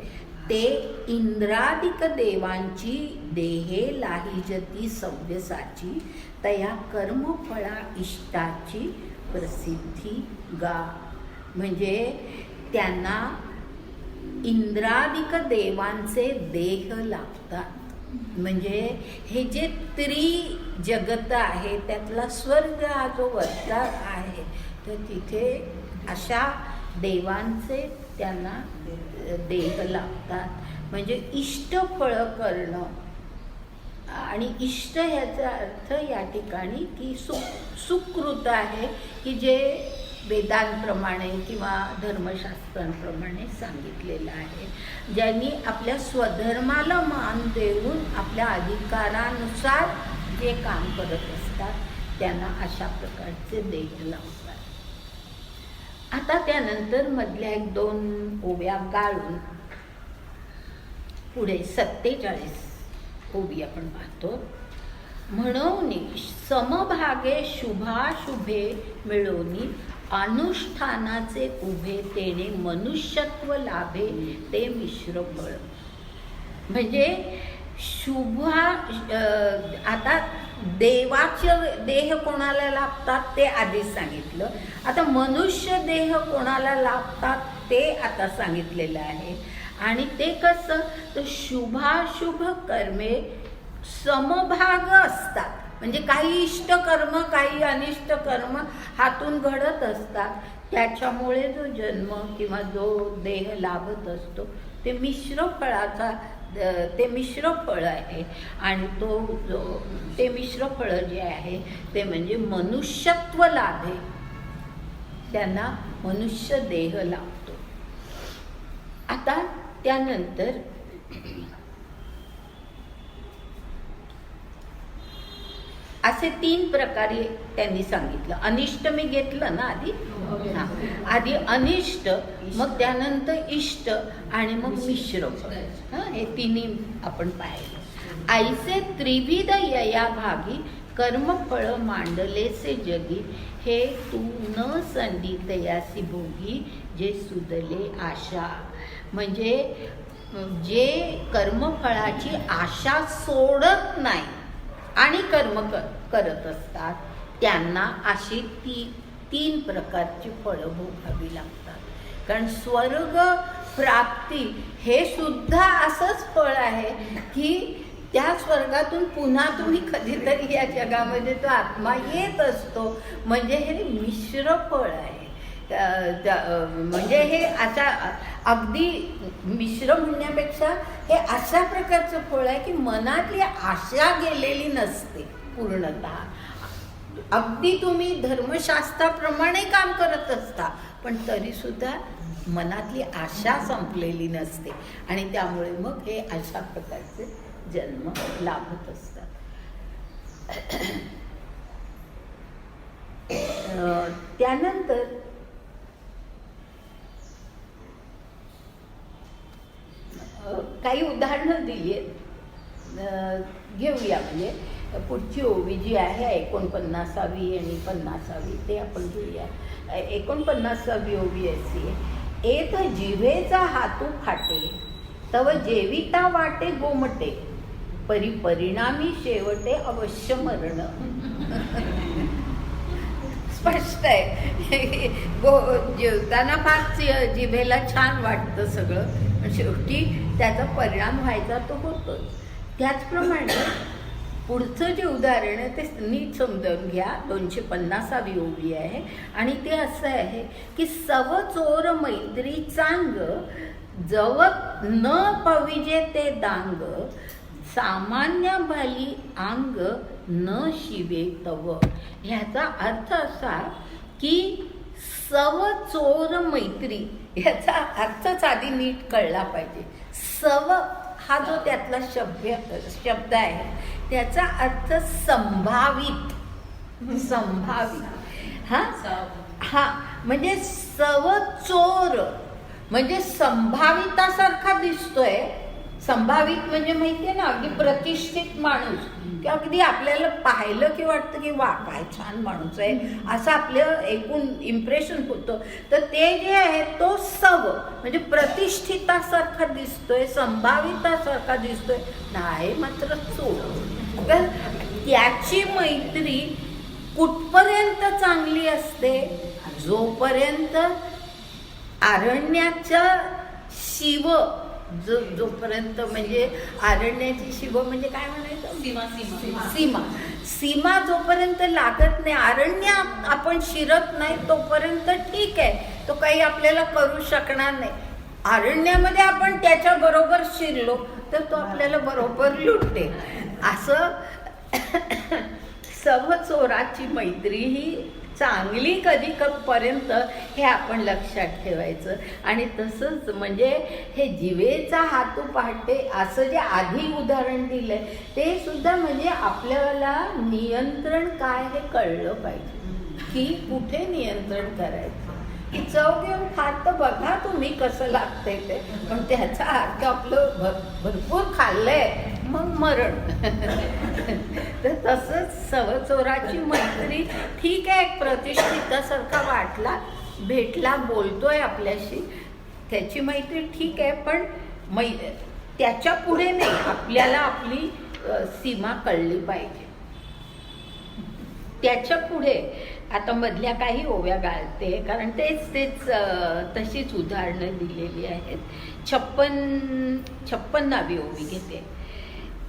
ते इंद्रादिक देवांची देहे लाहिजती सव्यसाची तया कर्मफळा इष्टाची प्रसिद्धी गा. म्हणजे त्यांना इंद्रादिक देवांचे देह लागतात. म्हणजे हे जे त्रिजगत आहे त्यातला स्वर्ग हा जो वरचा आहे, तर तिथे अशा देवांचे त्यांना देह लागतात. म्हणजे इष्टफळ करणं. आणि इष्ट ह्याचा अर्थ या ठिकाणी की सुकृत आहे की जे वेदांप्रमाणे किंवा धर्मशास्त्रांप्रमाणे सांगितलेलं आहे, ज्यांनी आपल्या स्वधर्माला मान देऊन आपल्या अधिकारानुसार जे काम करत असतात त्यांना अशा प्रकारचे देह लावतात. आता त्यानंतर मधल्या 1-2 ओव्या गाळून पुढे 47 ओवी आपण पाहतो. म्हणून समभागे शुभाशुभे मिळवणी अनुष्ठानाचे उभे तेने मनुष्यत्व लाभे ते मिश्र फळ. म्हणजे आता देवाचे देह कोणाला लाभतात ते आधीच सांगितलं. आता मनुष्य देह कोणाला लाभतात ते आता सांगितलेलं आहे. आणि ते कसं, तर शुभाशुभ कर्मे समभाग असतात. म्हणजे काही इष्ट कर्म काही अनिष्ट कर्म हातून घडत असतात. त्याच्यामुळे जो जन्म किंवा जो देह लाभत असतो ते मिश्र फळाचा ते मिश्र फळ आहे. आणि ते मिश्र फळ जे आहे ते म्हणजे मनुष्यत्व लाभे, त्यांना मनुष्य देह लाभतो. आता त्यानंतर असे 3 प्रकारे त्यांनी सांगितलं. अनिष्ट मी घेतलं ना आधी, आधी अनिष्ट, मग त्यानंतर इष्ट आणि मग मिश्र फळ. हे तिन्ही आपण पाहिलं. ऐसे त्रिविध यया भागी कर्मफळ मांडलेसे जगी, हे तू न संडितयासी भोगी जे सुदले आशा. म्हणजे जे कर्मफळाची आशा सोडत नाही आणि कर्म करत असतात त्यांना अशी 3 प्रकारची फळं भोगावी लागतात. कारण स्वर्ग प्राप्ती हे सुद्धा असंच फळ आहे की त्या स्वर्गातून पुन्हा तुम्ही कधीतरी या जगामध्ये तो आत्मा येत असतो. म्हणजे हे मिश्र फळ आहे. म्हणजे हे अशा अगदी मिश्र म्हणण्यापेक्षा हे अशा प्रकारचं फळ आहे की मनातली आशा गेलेली नसते पूर्णतः. अगदी तुम्ही धर्मशास्त्राप्रमाणे काम करत असता पण तरी सुद्धा मनातली आशा संपलेली नसते आणि त्यामुळे मग हे अशा प्रकारचे जन्म लाभत असतात. त्यानंतर काही उदाहरणं दिली आहेत, घेऊया. म्हणजे पुढची ओवी जी आहे 49वी आणि 50वी ते आपण घेऊया. 49वी ओवी अशी आहे, एत जिव्हेचा हातू फाटे तव जेविता वाटे गोमटे, परिणामी शेवटे अवश्य मरण. स्पष्ट आहे. जेवताना फार जिभेला छान वाटतं सगळं, पण शेवटी त्याचा परिणाम व्हायचा तो होतोच. त्याचप्रमाणे पुढचं जे उदाहरण आहे ते नीट समजावून घ्या. 250वी ओवी आहे आणि ते असं आहे की सव चोर मैत्री चांग, जवत न पविजे ते दांग, सामान्य भली अंग न शिवे तव. ह्याचा अर्थ असा की सव चोर मैत्री, ह्याचा अर्थच आधी नीट कळला पाहिजे. सव हा जो त्यातला शब्द आहे त्याचा अर्थ संभावित. हा म्हणजे सव चोर म्हणजे संभावितासारखा दिसतोय. संभावित म्हणजे माहितीये ना, अगदी प्रतिष्ठित माणूस की अगदी आपल्याला पाहिलं की वाटतं की वा काय छान माणूस आहे असं आपलं एकूण इम्प्रेशन होतं. तर ते जे आहे तो सव म्हणजे प्रतिष्ठितासारखा दिसतोय, संभावितासारखा दिसतोय, नाही मात्र चोर. तर त्याची मैत्री कुठपर्यंत चांगली असते, जोपर्यंत अरण्याच्या शिव जोपर्यंत म्हणजे अरण्याची शिव म्हणजे काय म्हणायचं, सीमा जोपर्यंत लागत नाही, अरण्य आपण शिरत नाही तोपर्यंत ठीक आहे, तो काही आपल्याला करू शकणार नाही. अरण्यामध्ये आपण त्याच्या बरोबर शिरलो तर तो आपल्याला बरोबर लुटते. असं सव चोराची मैत्री ही चांगली पर्यंत हे आपण लक्षात ठेवायचं. आणि तसंच म्हणजे हे जिवेचा हातू पाहते असं जे आधी उदाहरण दिलंय ते सुद्धा म्हणजे आपल्याला नियंत्रण काय हे कळलं पाहिजे की कुठे नियंत्रण करायचं. की चव घेऊन खात तर बघा तुम्ही कसं लागतंय ते, पण त्याचा अर्थ आपलं भरपूर खाल्लंय मग मरण. तर तसंच सवचोराची मैत्री ठीक आहे, प्रतिष्ठितासारखा वाटला, भेटला, बोलतोय आपल्याशी, त्याची मैत्री ठीक आहे, पण त्याच्या पुढे नाही. आपल्याला आपली सीमा कळली पाहिजे. त्याच्या पुढे आता मधल्या काही ओव्या गाळते कारण तेच तशीच उदाहरणं दिलेली आहेत. 56वी ओवी घेते.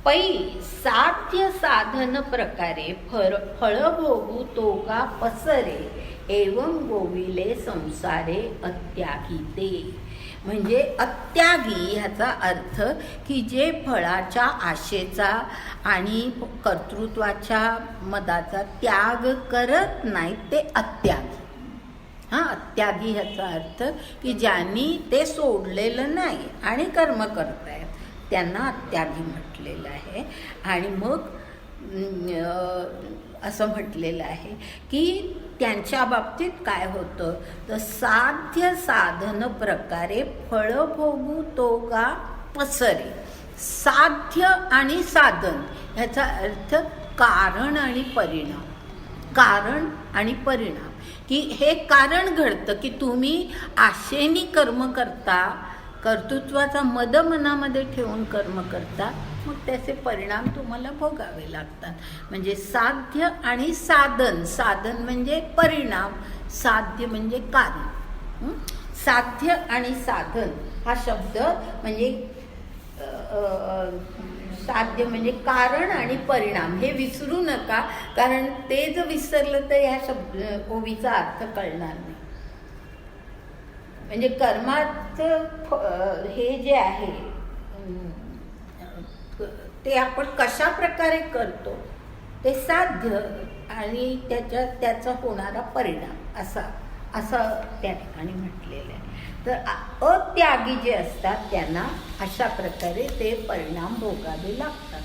पै साध्य साधन प्रकारे फळ भोगू तोगा पसरे एवं गोविले संसारे अत्यागिते. म्हणजे अत्यागी ह्याचा अर्थ की जे फळाच्या आशेचा आणि कर्तृत्वाच्या मदाचा त्याग करत नाहीत ते अत्यागी. अत्यागी ह्याचा अर्थ की ज्यांनी ते सोडलेलं नाही आणि कर्म करतायत त्यांना अत्यागी म्हटलेलं आहे. आणि मग असं म्हटलेलं आहे की त्यांच्या बाबतीत काय होतं तर साध्य साधन प्रकारे फळ भोगू तोगा पसरे. साध्य आणि साधन ह्याचा अर्थ कारण आणि परिणाम. कारण आणि परिणाम की हे कारण घडतं की तुम्ही आशेने कर्म करता, कर्तृत्वाचा मद मनामध्ये ठेवून कर्म करता, मग त्याचे परिणाम तुम्हाला भोगावे लागतात. म्हणजे साध्य आणि साधन. साधन म्हणजे परिणाम, साध्य म्हणजे कारण. साध्य आणि साधन हा शब्द म्हणजे साध्य म्हणजे कारण आणि परिणाम हे विसरू नका, कारण ते जर विसरलं तर ह्या शब्द ओवीचा अर्थ कळणार नाही. म्हणजे कर्माचं हे जे आहे ते आपण कशा प्रकारे करतो ते साध्य आणि त्याचा होणारा परिणाम असा त्या ठिकाणी म्हटलेलं आहे. तर अत्यागी जे असतात त्यांना अशा प्रकारे ते परिणाम भोगावे लागतात.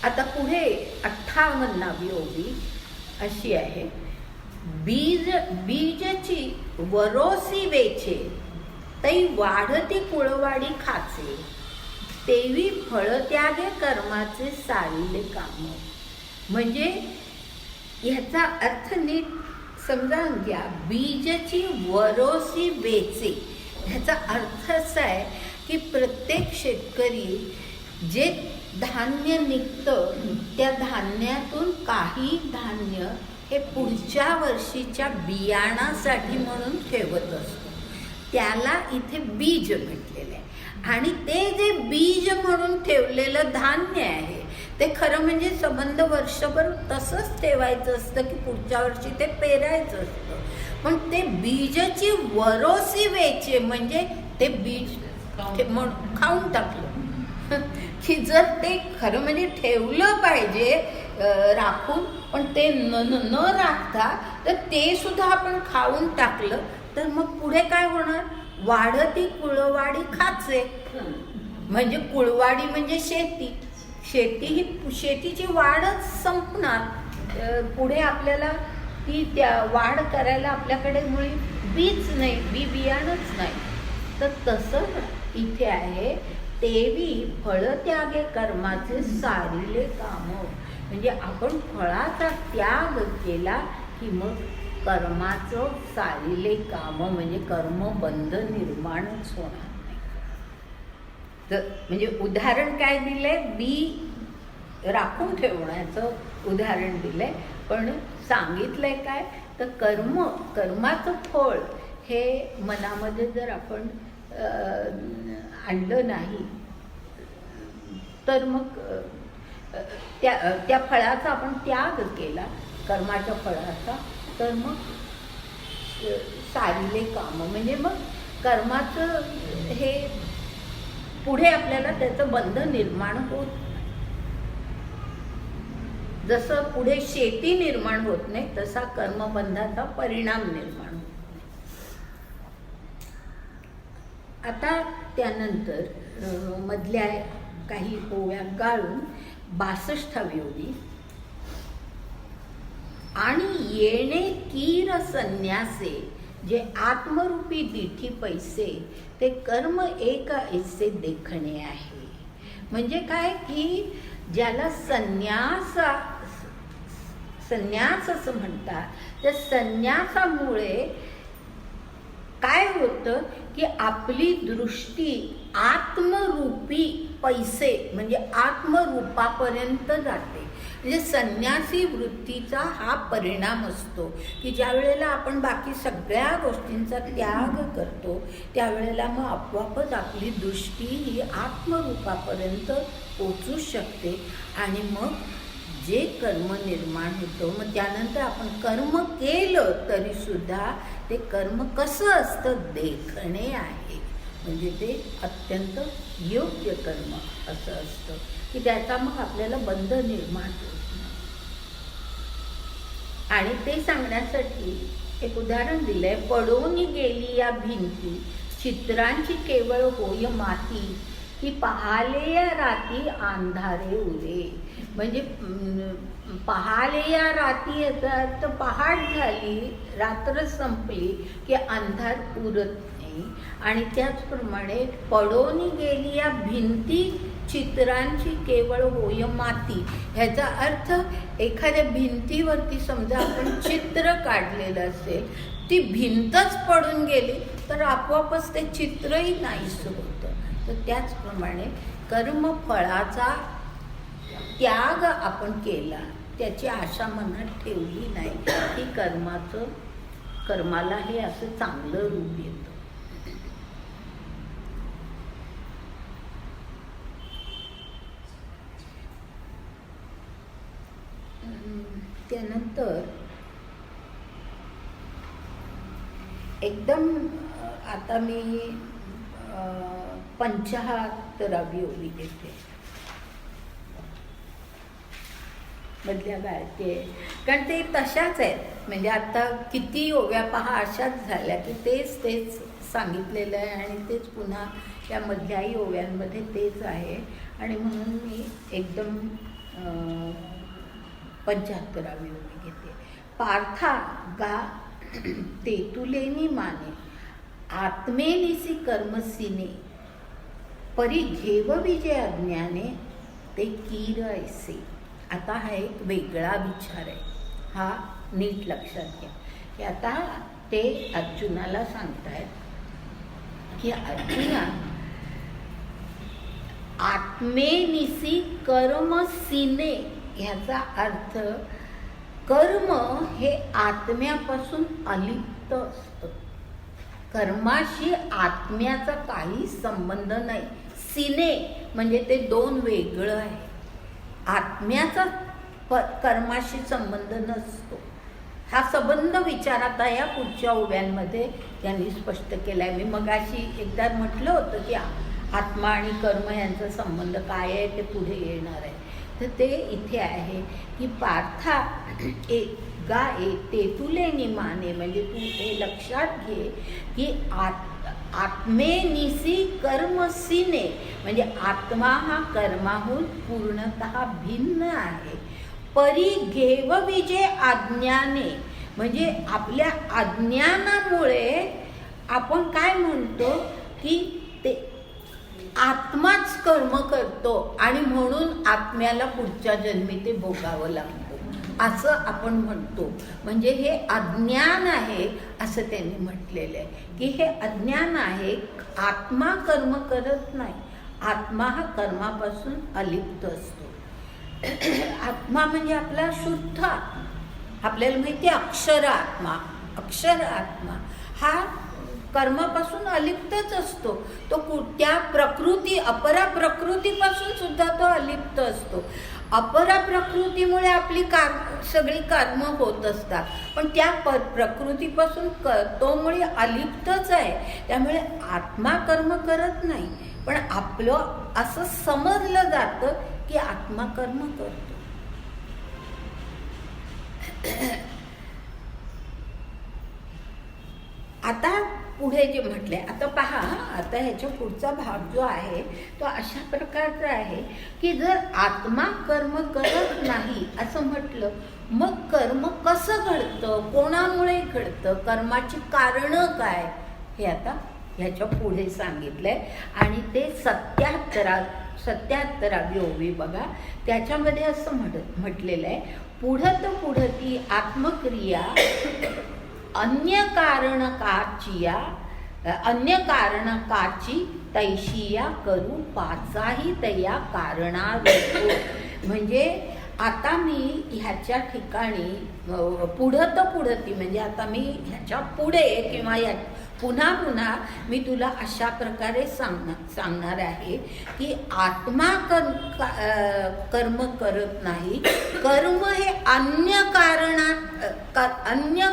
आता पुढे 58वी ओवी अशी आहे. बीजची वरोसी वेचे तै वाढती कुळवाडी खाचे तेवी फळ त्यागे कर्माचे सारिले काम. म्हणजे ह्याचा अर्थ नीट समजावून घ्या. बीजची वरोसी वेचे ह्याचा अर्थ असा आहे की प्रत्येक शेतकरी जे धान्य निघतं त्या धान्यातून काही धान्य हे पुढच्या वर्षीच्या बियाणासाठी म्हणून ठेवत असतो. त्याला इथे बीज म्हटलेलं आहे. आणि ते जे बीज म्हणून ठेवलेलं धान्य आहे ते खरं म्हणजे संबंध वर्षभर तसंच ठेवायचं असतं की पुढच्या वर्षी ते पेरायचं असतं. पण ते बीजची वरोसी वेचे म्हणजे ते बीज खाऊन टाकलं की जर ते खरं म्हणजे ठेवलं पाहिजे राखून, पण ते न राखता तर ते सुद्धा आपण खाऊन टाकलं तर मग पुढे काय होणार. वाढती कुळवाडी खाचे. म्हणजे कुळवाडी म्हणजे शेती. शेतीची वाढच संपणार. पुढे आपल्याला ती त्या वाढ करायला आपल्याकडे मुळी बीज नाही, बियाणंच नाही. तर तसं इथे आहे. तेवी फळ त्यागे कर्माचे सारिले काम. म्हणजे आपण फळाचा त्याग केला की मग कर्माचं सारिले काम म्हणजे कर्मबंध निर्माणच होणार नाही. तर म्हणजे उदाहरण काय दिलंय, बी राखून ठेवण्याचं उदाहरण दिलंय. पण सांगितलंय काय तर कर्माचं फळ हे मनामध्ये जर आपण आणलं नाही तर मग त्या फळाचा आपण त्याग केला, कर्माच्या फळाचा, तर मग सारिले काम म्हणजे मग कर्माचं हे पुढे आपल्याला त्याचं बंध निर्माण होत नाही. जसं पुढे शेती निर्माण होत नाही तसा कर्मबंधाचा परिणाम निर्माण होत नाही. आता त्यानंतर मधल्या काही ओव्या गाळून 62वी ओवी. आणि येणे कीर संन्यासे जे आत्मरूपी दिठी पैसे ते कर्म एक ऐसे देखणे आहे. म्हणजे काय की ज्याला संन्यास असं म्हणतात, त्या संन्यासामुळे काय होतं की आपली दृष्टी आत्मरूपी पैसे म्हणजे आत्मरूपापर्यंत जाते. म्हणजे संन्यासी वृत्तीचा हा परिणाम असतो की ज्या वेळेला आपण बाकी सगळ्या गोष्टींचा त्याग करतो त्यावेळेला मग आपोआपच आपली दृष्टी ही आत्मरूपापर्यंत पोचू शकते आणि मग जे कर्म निर्माण होतं मग त्यानंतर आपण कर्म केलं तरीसुद्धा ते कर्म कसं असतं देखणे आहे. म्हणजे ते अत्यंत योग्य कर्म असं असतं की त्याचा मग आपल्याला बंध निर्माण होत नाही. आणि ते सांगण्यासाठी एक उदाहरण दिलंय. पडून गेली या भिंती चित्रांची केवळ होय माती की पाहाले या राती अंधारे उरे. म्हणजे पाहाले या राती याचा अर्थ पहाट झाली रात्र संपली की अंधार उरत नाही. आणि त्याचप्रमाणे पडून गेली या भिंती चित्रांची केवळ होय माती ह्याचा अर्थ एखाद्या भिंतीवरती समजा आपण चित्र काढलेलं असेल ती भिंतच पडून गेली तर आपोआपच ते चित्रही नाहीस होतं. तर त्याचप्रमाणे कर्मफळाचा त्याग आपण केला त्याची आशा मनात ठेवली नाही की कर्माला हे असं चांगलं रूप येतं. त्यानंतर एकदम आता मी 75वी ओवी घेते मधल्या गायते कारण ते तशाच आहेत. म्हणजे आता किती ओव्या पहा अशाच झाल्या की तेच सांगितलेलं आहे आणि तेच पुन्हा त्या मधल्याही ओव्यांमध्ये तेच आहे. आणि म्हणून मी एकदम 75वी ओवी घेते. पार्था गा तेतुलेनी माने आत्मेनिसी कर्मसीने परी घेव विजय अज्ञाने ते कीर ऐसे. आता हा एक वेगळा विचार आहे. हा नीट लक्षात घ्या की आता ते अर्जुनाला सांगतायत की अर्जुना आत्मेनिसी कर्मसीने ह्याचा अर्थ कर्म हे आत्म्यापासून अलिप्त असतं. कर्माशी आत्म्याचा काही संबंध नाही. सीने म्हणजे ते दोन वेगळं आहे. आत्म्याचा कर्माशी संबंध नसतो. हा संबंध विचार आता या पुढच्या ओव्यांमध्ये त्यांनी स्पष्ट केलाय. मी मगाशी एकदा म्हटलं होतं की आत्मा आणि कर्म यांचा संबंध काय आहे ते पुढे येणार आहे. तर ते इथे आहे की पार्था तेतुलेनी माने म्हणजे तू हे लक्षात घे की आत्मेनिसी कर्मसीने म्हणजे आत्मा हा कर्माहून पूर्णतः भिन्न आहे. परी घेव विजय अज्ञाने म्हणजे आपल्या अज्ञानामुळे आपण काय म्हणतो की ते आत्माच कर्म करतो आणि म्हणून आत्म्याला पुढच्या जन्मी ते भोगावं लागतं असं आपण म्हणतो. म्हणजे हे अज्ञान आहे असं त्यांनी म्हटलेलं आहे की हे अज्ञान आहे. आत्मा कर्म करत नाही. आत्मा हा कर्मापासून अलिप्त असतो. आत्मा म्हणजे आपला शुद्ध आत्मा. आपल्याला माहिती अक्षर आत्मा हा कर्मापासून अलिप्तच असतो. तो त्या अपरा प्रकृतीपासून सुद्धा तो अलिप्त असतो. अपरा प्रकृतीमुळे आपली सगळी कर्म होत असतात पण त्या प्रकृतीपासून तो मुळे अलिप्तच आहे. त्यामुळे आत्मा कर्म करत नाही पण आपलं असं समजलं जातं की आत्मा कर्म करतो. आता पुढे जे म्हटले आता पहा. आता ह्याच्या पुढचा भाग जो आहे तो अशा प्रकारचा आहे की जर आत्मा कर्म करत नाही असं म्हटलं मग कर्म कसं घडतं, कोणामुळे घडतं, कर्माची कारणं काय हे आता ह्याच्या पुढे सांगितलंय. आणि ते 77वी ओवी बघा. त्याच्यामध्ये असं म्हटलेलं आहे पुढत पुढती आत्मक्रिया अन्य कारणकाची तैशिया करू पाचाही तया कारणावेतो. म्हणजे आता मी ह्याच्या ठिकाणी पुढं तर पुढं ती म्हणजे आता मी ह्याच्या पुढे किंवा या पुन्हा पुन्हा मी तुला अशा प्रकारे सांगणार आहे की आत्मा कर्म करत नाही. कर्म हे अन्य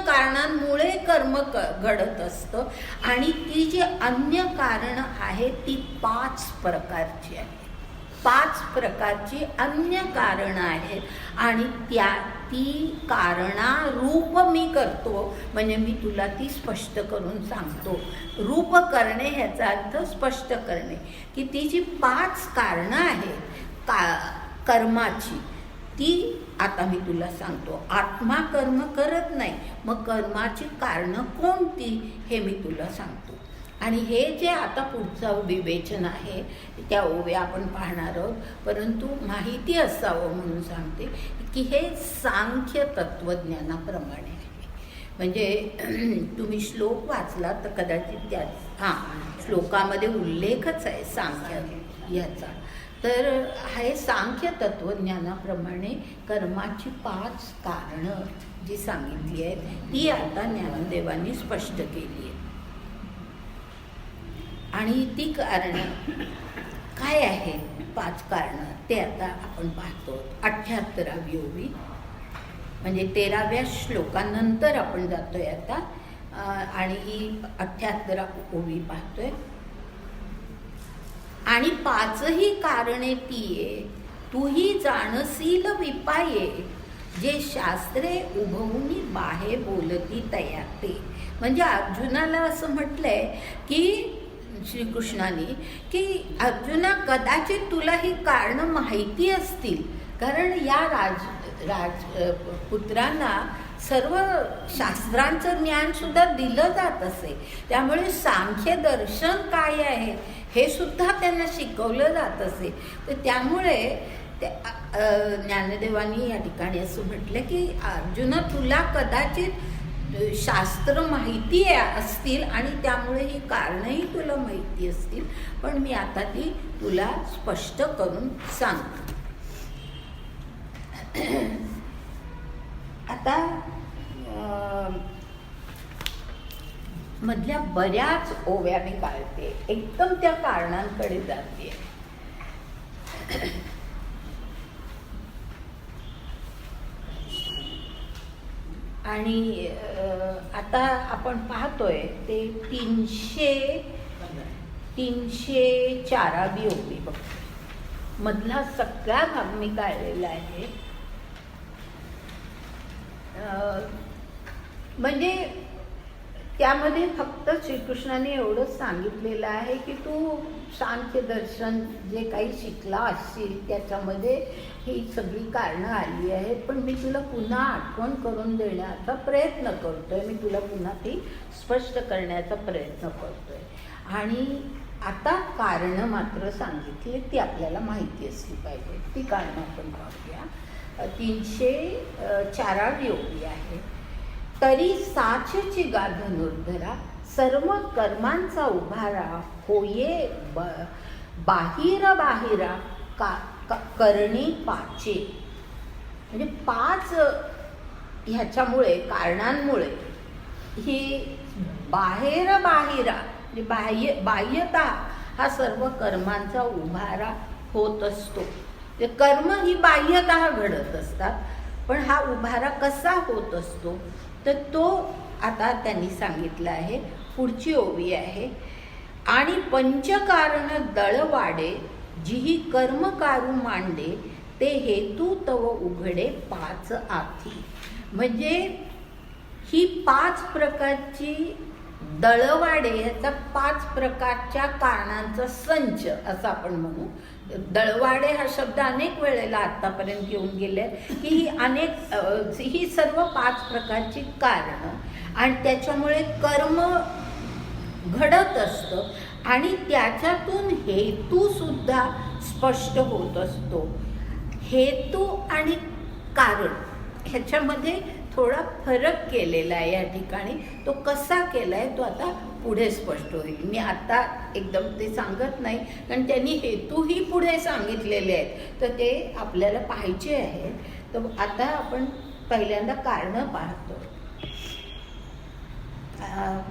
कारणांमुळे कर्म घडत असतं आणि ती जी अन्य कारण आहे ती 5 प्रकारची आहे. 5 प्रकारची अन्य कारणं आहेत आणि ती कारणारूप मी करतो. म्हणजे मी तुला ती स्पष्ट करून सांगतो. रूप करणे ह्याचा अर्थ स्पष्ट करणे की ती जी 5 कारणं आहेत कर्माची ती आता मी तुला सांगतो. आत्मा कर्म करत नाही, मग कर्माची कारणं कोणती हे मी तुला सांगतो. आणि हे जे आता पुढचं विवेचन आहे त्या ओव्या आपण पाहणार आहोत, परंतु माहिती असावं म्हणून सांगते की हे सांख्य तत्वज्ञानाप्रमाणे आहे. म्हणजे तुम्ही श्लोक वाचला तर कदाचित श्लोकामध्ये उल्लेखच आहे सांख्य याचा. तर हे सांख्य तत्वज्ञानाप्रमाणे कर्माची 5 कारणं जी सांगितली आहेत ती आता ज्ञानदेवांनी स्पष्ट केली आहेत. आणि ती कारणं काय आहेत 5 कारणं ते आता आपण पाहतो. 78वी ओवी म्हणजे 13व्या श्लोकानंतर आपण जातोय आता आणि ही 78 ओवी पाहतोय. आणि 5ही कारणे तीये तूही जाणसील विपाये जे शास्त्रे उभवूनी बाहे बोलती तया ते. म्हणजे अर्जुनाला असं म्हटलंय की श्रीकृष्णाने की अर्जुना कदाचित तुला ही कारणं माहिती असतील, कारण या राजपुत्रांना सर्व शास्त्रांचं ज्ञान सुद्धा दिलं जात असे. त्यामुळे सांख्य दर्शन काय आहे हे सुद्धा त्यांना शिकवलं जात असे. तर त्यामुळे ज्ञानदेवांनी या ठिकाणी असं म्हटलं की अर्जुना तुला कदाचित शास्त्र माहिती असतील आणि त्यामुळे ही कारणंही तुला माहिती असतील, पण मी आता ती तुला स्पष्ट करून सांगतो. आता मधल्या बऱ्याच ओव्या मी काढते, एकदम त्या कारणांकडे जाते. आणि आता आपण पाहतोय ते 304वी ओवी बघतो. मधला सगळा भाग मी काढलेला आहे. म्हणजे त्यामध्ये फक्त श्रीकृष्णाने एवढंच सांगितलेलं आहे की तू सांख्य दर्शन जे काही शिकला असशील त्याच्यामध्ये ही सगळी कारणं आली आहेत, पण मी तुला पुन्हा आठवण करून देण्याचा प्रयत्न करतोय. मी तुला पुन्हा ती स्पष्ट करण्याचा प्रयत्न करतोय. आणि आता कारणं मात्र सांगितली ती आपल्याला माहिती असली पाहिजे. ती कारणं आपण पाहूया. 304वी ओवी आहे. तरी साचची गा धनुर्धरा सर्व कर्मांचा उभारा होये बाहिरा करणी 5. म्हणजे 5 ह्याच्यामुळे कारणांमुळे ही बाहिरा म्हणजे बाह्यता हा सर्व कर्मांचा उभारा होत असतो. ते कर्म ही बाह्यतः घडत असतात, पण हा उभारा कसा होत असतो तर तो आता त्यांनी सांगितलं आहे. पुढची ओवी आहे. आणि पंचकारण दळवाडे जिही कर्म कारू मांडे ते हेतू तव उघडे 5 आथी. म्हणजे ही 5 प्रकारची दळवाडे ह्याचा 5 प्रकारच्या कारणांचा संच असं आपण म्हणू. दळवाडे हा शब्द अनेक वेळेला आतापर्यंत येऊन गेले की ही सर्व 5 प्रकारची कारणं आणि त्याच्यामुळे कर्म घडत असतं आणि त्याच्यातून हेतू सुद्धा स्पष्ट होत असतो. हेतू आणि कारण ह्याच्यामध्ये थोडा फरक केलेला आहे या ठिकाणी. तो कसा केला आहे तो आता पुढे स्पष्ट होईल. मी आता एकदम ते सांगत नाही, कारण त्यांनी हेतूही पुढे सांगितलेले आहेत, तर ते आपल्याला पाहिजे आहेत. तर आता आपण पहिल्यांदा कारणं पाहतो.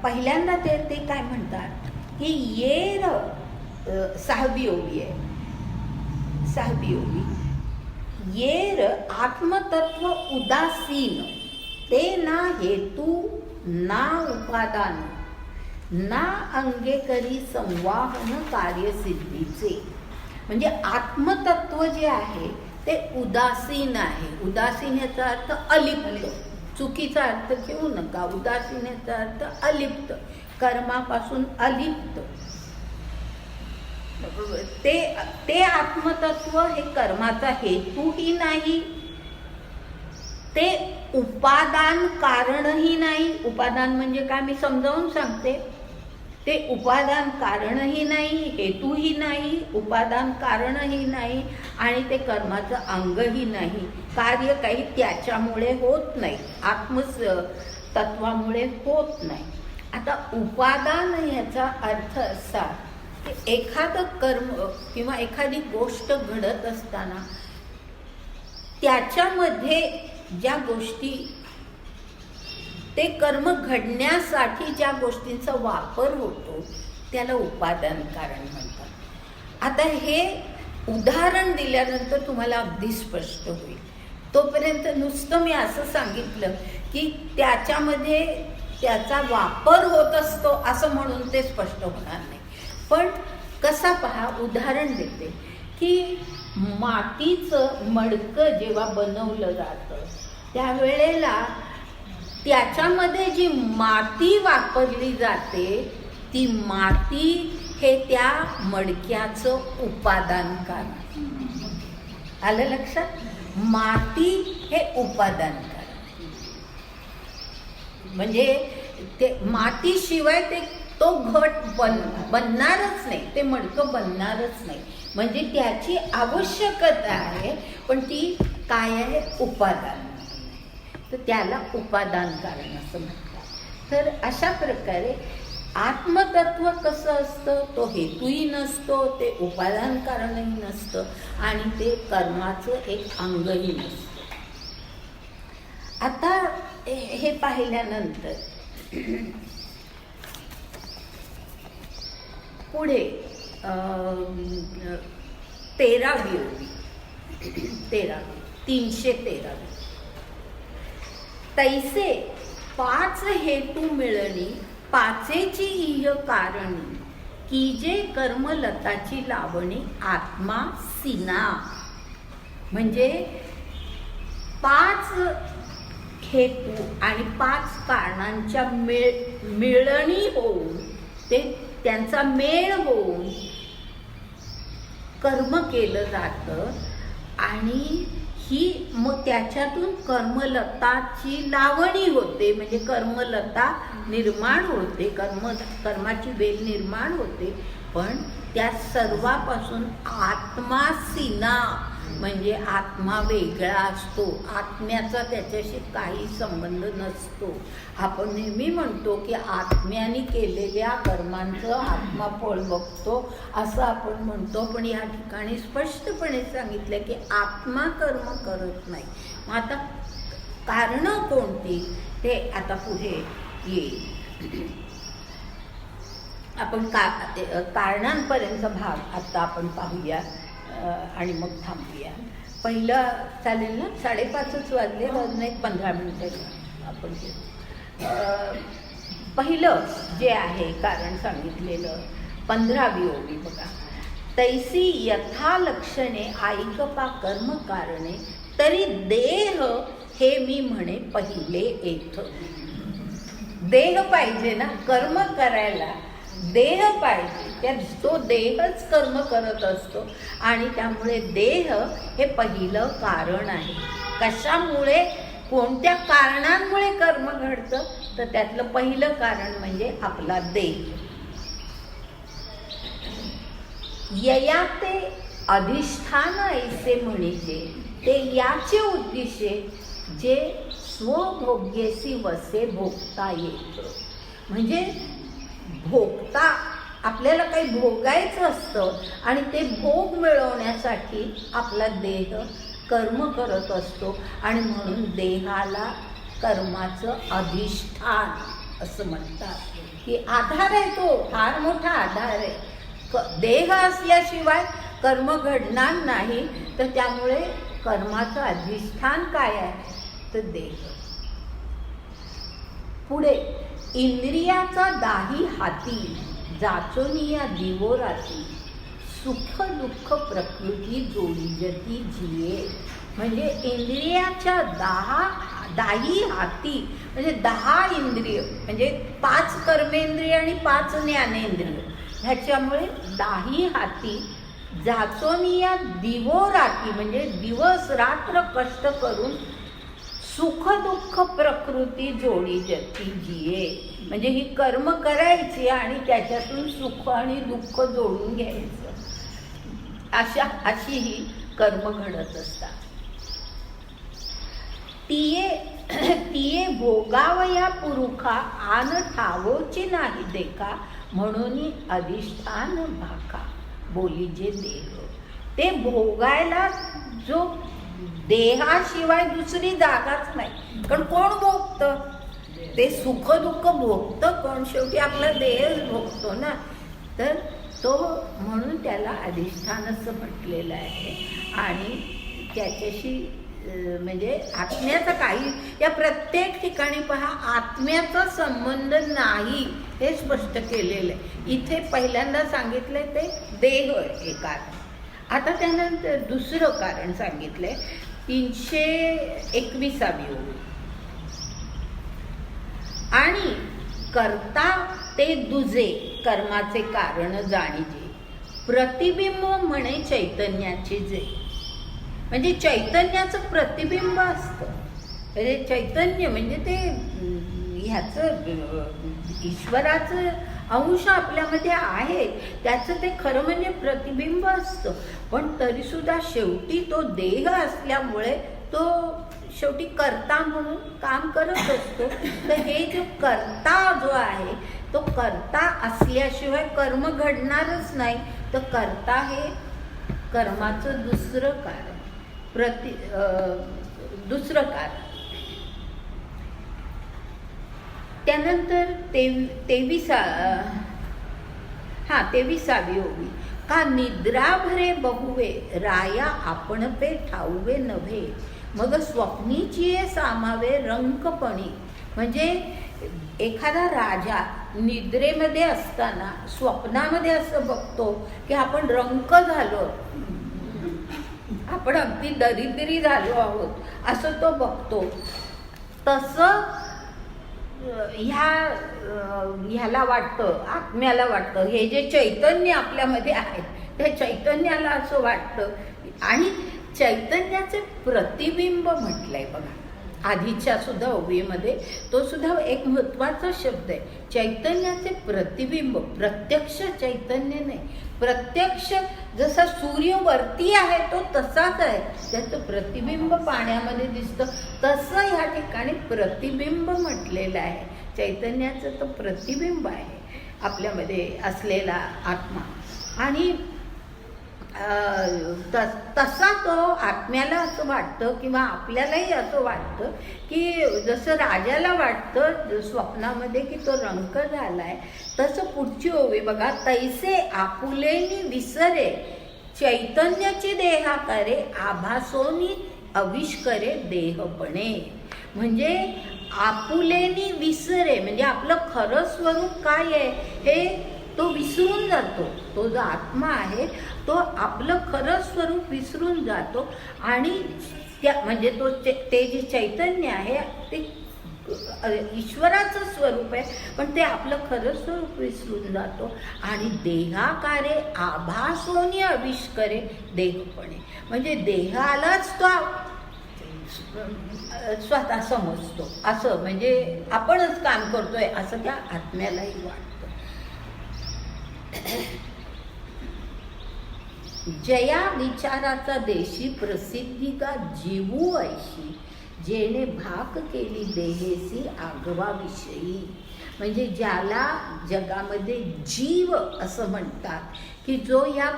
पहिल्यांदा ते काय म्हणतात की येर सहावी ओवी आहे, सहावी ओवी. येर आत्मतत्व उदासीन ते ना हेतू ना उपादान ना अंगे करी संवाहन कार्यसिद्धीचे. म्हणजे आत्मतत्व जे आहे ते उदासीन आहे. उदासीन याचा अर्थ अलिप्त, चुकीचा अर्थ घेऊ नका. उदासीन याचा अर्थ अलिप्त, कर्मापासून अलिप्त. ते आत्मतत्व हे कर्माचा हेतूही नाही, ते उपादान कारणही नाही. उपादान म्हणजे काय मी समजावून सांगते. ते उपादान कारणही नाही, हेतूही नाही, उपादान कारणही नाही आणि ते कर्माचं अंगही नाही. कार्य काही त्याच्यामुळे होत नाही, आत्मतत्वामुळे होत नाही. आता उपादान याचा अर्थ असा की एखादं कर्म किंवा एखादी गोष्ट घडत असताना त्याच्यामध्ये ज्या गोष्टी, ते कर्म घडण्यासाठी ज्या गोष्टींचा वापर होतो त्याला उपादान कारण म्हणतात. आता हे उदाहरण दिल्यानंतर तुम्हाला अगदी स्पष्ट होईल. तोपर्यंत नुसतं मी असं सांगितलं की त्याच्यामध्ये त्याचा वापर होत असतो असं म्हणून ते स्पष्ट होणार नाही. पण कसा पहा, उदाहरण देते की मातीचं मडकं जेव्हा बनवलं जातं त्यावेळेला त्याच्यामध्ये जी माती वापरली जाते ती माती हे त्या मडक्याचं उपादान कारण. आलं लक्षात? माती हे उपादान कारण. म्हणजे ते मातीशिवाय तो घट बनणारच नाही, ते मडकं बनणारच नाही. म्हणजे त्याची आवश्यकता आहे, पण ती काय आहे? उपादान. तर त्याला उपादान कारण असं म्हणतात. तर अशा प्रकारे आत्मतत्व कसं असतं, तो हेतूही नसतो, ते उपादान कारणही नसतं आणि ते कर्माचं एक अंगही नसतं. आता हे पाहिल्यानंतर पुढे 13वी ओवी, 313. तैसे 5 हेतू मिळणी पाचेची इह कारणी की जे कर्मलताची लावणी आत्मा सिना. म्हणजे 5 हेतू आणि 5 कारणांच्या मिळणी होऊन, ते त्यांचा मेळ होऊन कर्म केलं जातं आणि ही मग त्याच्यातून कर्मलताची लावणी होते. म्हणजे कर्मलता निर्माण होते, कर्माची वेल निर्माण होते. पण त्या सर्वापासून आत्मा सिना, म्हणजे आत्मा वेगळा असतो, आत्म्याचा त्याच्याशी काही संबंध नसतो. आपण नेहमी म्हणतो की आत्म्याने केलेल्या कर्मांचं आत्मा फळ बघतो असं आपण म्हणतो, पण या ठिकाणी स्पष्टपणे सांगितलं की आत्मा कर्म करत नाही. मग आता कारणं कोणती ते आता पुढे येईल. आपण कारणांपर्यंत भाग आता आपण पाहूया आणि मग थांबूया. पहिलं चालेल ना? 5:30 वाजले, अजून एक 15 मिनिटं आपण पहिलं जे आहे कारण सांगितलेलं 15वी ओवी बघा. तैसी यथालक्षणे ऐकपा कर्म कारणे तरी देह हे मी म्हणे पहिले येथ. देह पाहिजे ना कर्म करायला, देह पाहिजे. त्या तो देहच कर्म करत असतो आणि त्यामुळे देह हे पहिलं कारण आहे. कशामुळे, कोणत्या कारणांमुळे कर्म घडतं, तर त्यातलं पहिलं कारण म्हणजे आपला देह. ययाते अधिष्ठान ऐसे म्हणीचे ते याचे उद्दिष्टे जे स्वभोग्यसी वसे भोगता येत. म्हणजे भोगता, आपल्याला काही भोगायचं असतं आणि ते भोग मिळवण्यासाठी आपला देह कर्म करत असतो आणि म्हणून देहाला कर्माचं अधिष्ठान असं म्हणतात की आधार आहे, तो फार मोठा आधार आहे. देह असल्याशिवाय कर्म घडणार नाही. तर त्यामुळे कर्माचं अधिष्ठान काय आहे तर देह. पुढे इंद्रियाचा दाही हाती जाचोनिया दिवो राती सुख दुःख प्रकृती जोडीजती जिये. म्हणजे इंद्रियाच्या दाही हाती म्हणजे 10 इंद्रिय म्हणजे 5 कर्मेंद्रिय आणि 5 ज्ञानेंद्रिय ह्याच्यामुळे 10 हाती जाचोनिया दिवो राती म्हणजे दिवस रात्र कष्ट करून सुख दुःख प्रकृती जोडी जती जिये. म्हणजे ही कर्म करायची आणि त्याच्यातून सुख आणि दुःख जोडून घ्यायचं. अशी ही कर्म घडत असतात. तिये भोगावया पुरुखा आन ठावोची नाही देखा म्हणून अधिष्ठान भाका बोली जे देह. ते भोगायला जो देहाशिवाय दुसरी जागाच नाही. कारण कोण भोगतं ते सुख दुःख भोगतं कोण? शेवटी आपला देहच भोगतो ना. तर तो म्हणून त्याला अधिष्ठान असं म्हटलेलं आहे. आणि त्याच्याशी म्हणजे आत्म्याचा काही या प्रत्येक ठिकाणी पहा आत्म्याचा संबंध नाही हे स्पष्ट केलेलं आहे. इथे पहिल्यांदा सांगितलंय ते देह हे कारण. आता त्यानंतर दुसरं कारण सांगितलंय 321वी ओळ. आणि करता ते दुजे कर्माचे कारण जाणीजे प्रतिबिंब म्हणे चैतन्याचे जे. म्हणजे चैतन्याचं प्रतिबिंब असतं. म्हणजे चैतन्य म्हणजे ते ह्याचं ईश्वराचं अंश आपल्यामध्ये आहे त्याचं ते खरं म्हणजे प्रतिबिंब असतं. पण तरीसुद्धा शेवटी तो देह असल्यामुळे तो शेवटी कर्ता म्हणून काम करत असतो. तर हे जो कर्ता जो आहे तो कर्ता असल्याशिवाय कर्म घडणारच नाही. तर कर्ता हे कर्माचं दुसरं कारण दुसरं कारण. त्यानंतर 23वी ओवी. का निद्रा भरे बहुवे राया आपण पे ठाऊवे नव्हे मग स्वप्नीची सामावे रंकपणी. म्हणजे एखादा राजा निद्रेमध्ये असताना स्वप्नामध्ये असं बघतो की आपण रंक झालो, आपण अगदी दरिद्री झालो आहोत असं तो बघतो. तसं ह्याला वाटतं, आत्म्याला वाटतं, हे जे चैतन्य आपल्यामध्ये आहे त्या चैतन्याला असं वाटतं. आणि चैतन्याचे प्रतिबिंब म्हटलंय बघा आधीच्या सुद्धा ओवीमध्ये. तो सुद्धा एक महत्त्वाचा शब्द आहे. चैतन्याचे प्रतिबिंब, प्रत्यक्ष चैतन्य नाही. प्रत्यक्ष जसा सूर्य वरती आहे तो तसाच आहे, त्याचं प्रतिबिंब पाण्यामध्ये दिसतं. तसं ह्या ठिकाणी प्रतिबिंब म्हटलेलं आहे. चैतन्याचं तो प्रतिबिंब आहे आपल्यामध्ये असलेला आत्मा. आणि तसा तो आत्म्याला असं वाटतं किंवा आपल्यालाही असं वाटतं की जसं राजाला वाटतं स्वप्नामध्ये की तो रंक झालाय, तसं पुढची ओवी बघा. तैसे आपुलेनी विसरे चैतन्याची देहा करे आभासोनी अविष्करे देहपणे. म्हणजे आपुलेनी विसरे म्हणजे आपलं खरं स्वरूप काय आहे हे तो विसरून जातो. तो जो आत्मा आहे तो आपलं खरं स्वरूप विसरून जातो. आणि त्या म्हणजे तो ते जे चैतन्य आहे ते ईश्वराचं स्वरूप आहे, पण ते आपलं खरं स्वरूप विसरून जातो. आणि देहाकारे आभासोनी अविष्करे देहपणे. म्हणजे देहालाच तो स्वतः समजतो असं, म्हणजे आपणच काम करतोय असं त्या आत्म्यालाही वाटतं. जया विचाराचा देशी प्रसिद्धी का जीवू ऐशी जेणे भाक केली देहेसी आगवाविषयी. म्हणजे ज्याला जगामध्ये जीव असं म्हणतात की जो या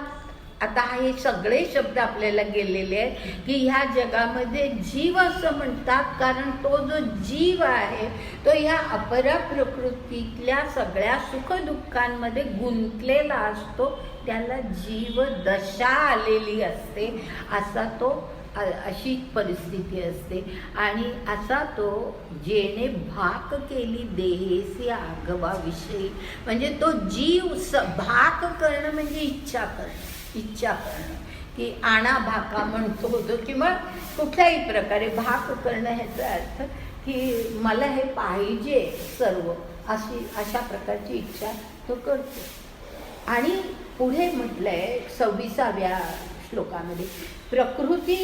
आता हे सगळे शब्द आपल्याला गेलेले आहेत की ह्या जगामध्ये जीव असं म्हणतात, कारण तो जो जीव आहे तो ह्या अपरा प्रकृतीतल्या सगळ्या सुखदुःखांमध्ये गुंतलेला असतो, त्याला जीव दशा आलेली असते, असा तो अशी परिस्थिती असते. आणि असा तो जेणे भाक केली देहेसी आगवाविषयी, म्हणजे तो जीव भाक करणं म्हणजे इच्छा करणं की आणा भाका म्हणतो होतो, किंवा कुठल्याही प्रकारे भाक करणं ह्याचा अर्थ की मला हे पाहिजे सर्व, अशा प्रकारची इच्छा तो करतो. आणि पुढे म्हटलंय 26व्या श्लोकामध्ये, प्रकृती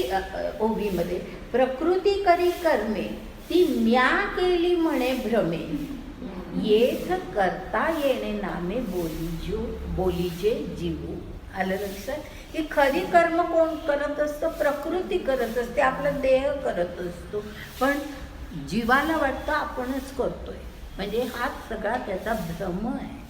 ओवीमध्ये, प्रकृती करी कर्मे ती म्या केली म्हणे भ्रमे, येथ करता येणे नामे बोलीजे जीवू. आलं लक्षात की खरी कर्म कोण करत असतं? प्रकृती करत असते, आपला देह करत असतो, पण जीवाला वाटतं आपणच करतोय, म्हणजे हा सगळा त्याचा भ्रम आहे.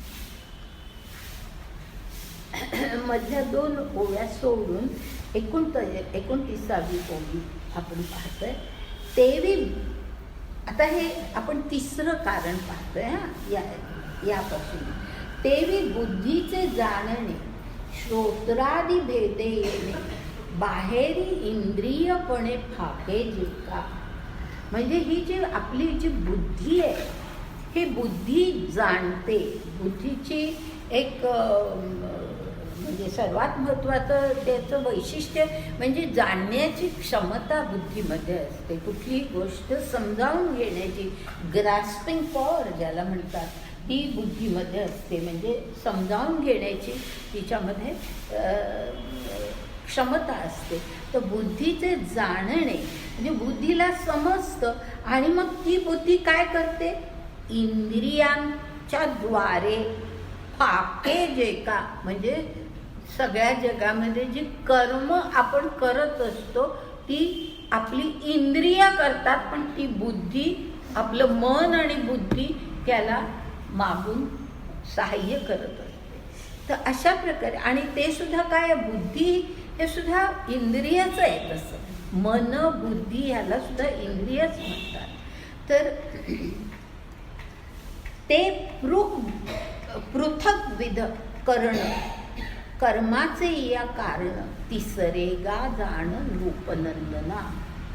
मधल्या 2 ओव्या सोडून 29वी ओवी आपण पाहतोय. तेवी आता हे आपण तिसरं कारण पाहतोय यापासून. तेवी बुद्धीचे जाणणे श्रोत्रादी भेदे येणे, बाहेरी इंद्रियपणे फाके जिंका. म्हणजे ही जी आपली जी बुद्धी आहे, ही बुद्धी जाणते. बुद्धीची एक म्हणजे सर्वात महत्त्वाचं त्याचं वैशिष्ट्य म्हणजे जाणण्याची क्षमता बुद्धीमध्ये असते. कुठलीही गोष्ट समजावून घेण्याची ग्रास्पिंग पॉवर ज्याला म्हणतात, ती बुद्धीमध्ये असते. म्हणजे समजावून घेण्याची तिच्यामध्ये क्षमता असते. तर बुद्धीचे जाणणे म्हणजे बुद्धीला समजतं, आणि मग ती बुद्धी काय करते? इंद्रियांच्या द्वारे फाके जे का, म्हणजे सगळ्या जगामध्ये जी कर्म आपण करत असतो ती आपली इंद्रिय करतात, पण ती बुद्धी, आपलं मन आणि बुद्धी त्याला मागून सहाय्य करत असते. तर अशा प्रकारे, आणि ते सुद्धा काय, बुद्धी हे सुद्धा इंद्रियच आहे. तसं मन बुद्धी ह्याला सुद्धा इंद्रियच म्हणतात. तर ते पृथक विध करणं कर्माचे या कारण तिसरे गा जाण रूपनंदना.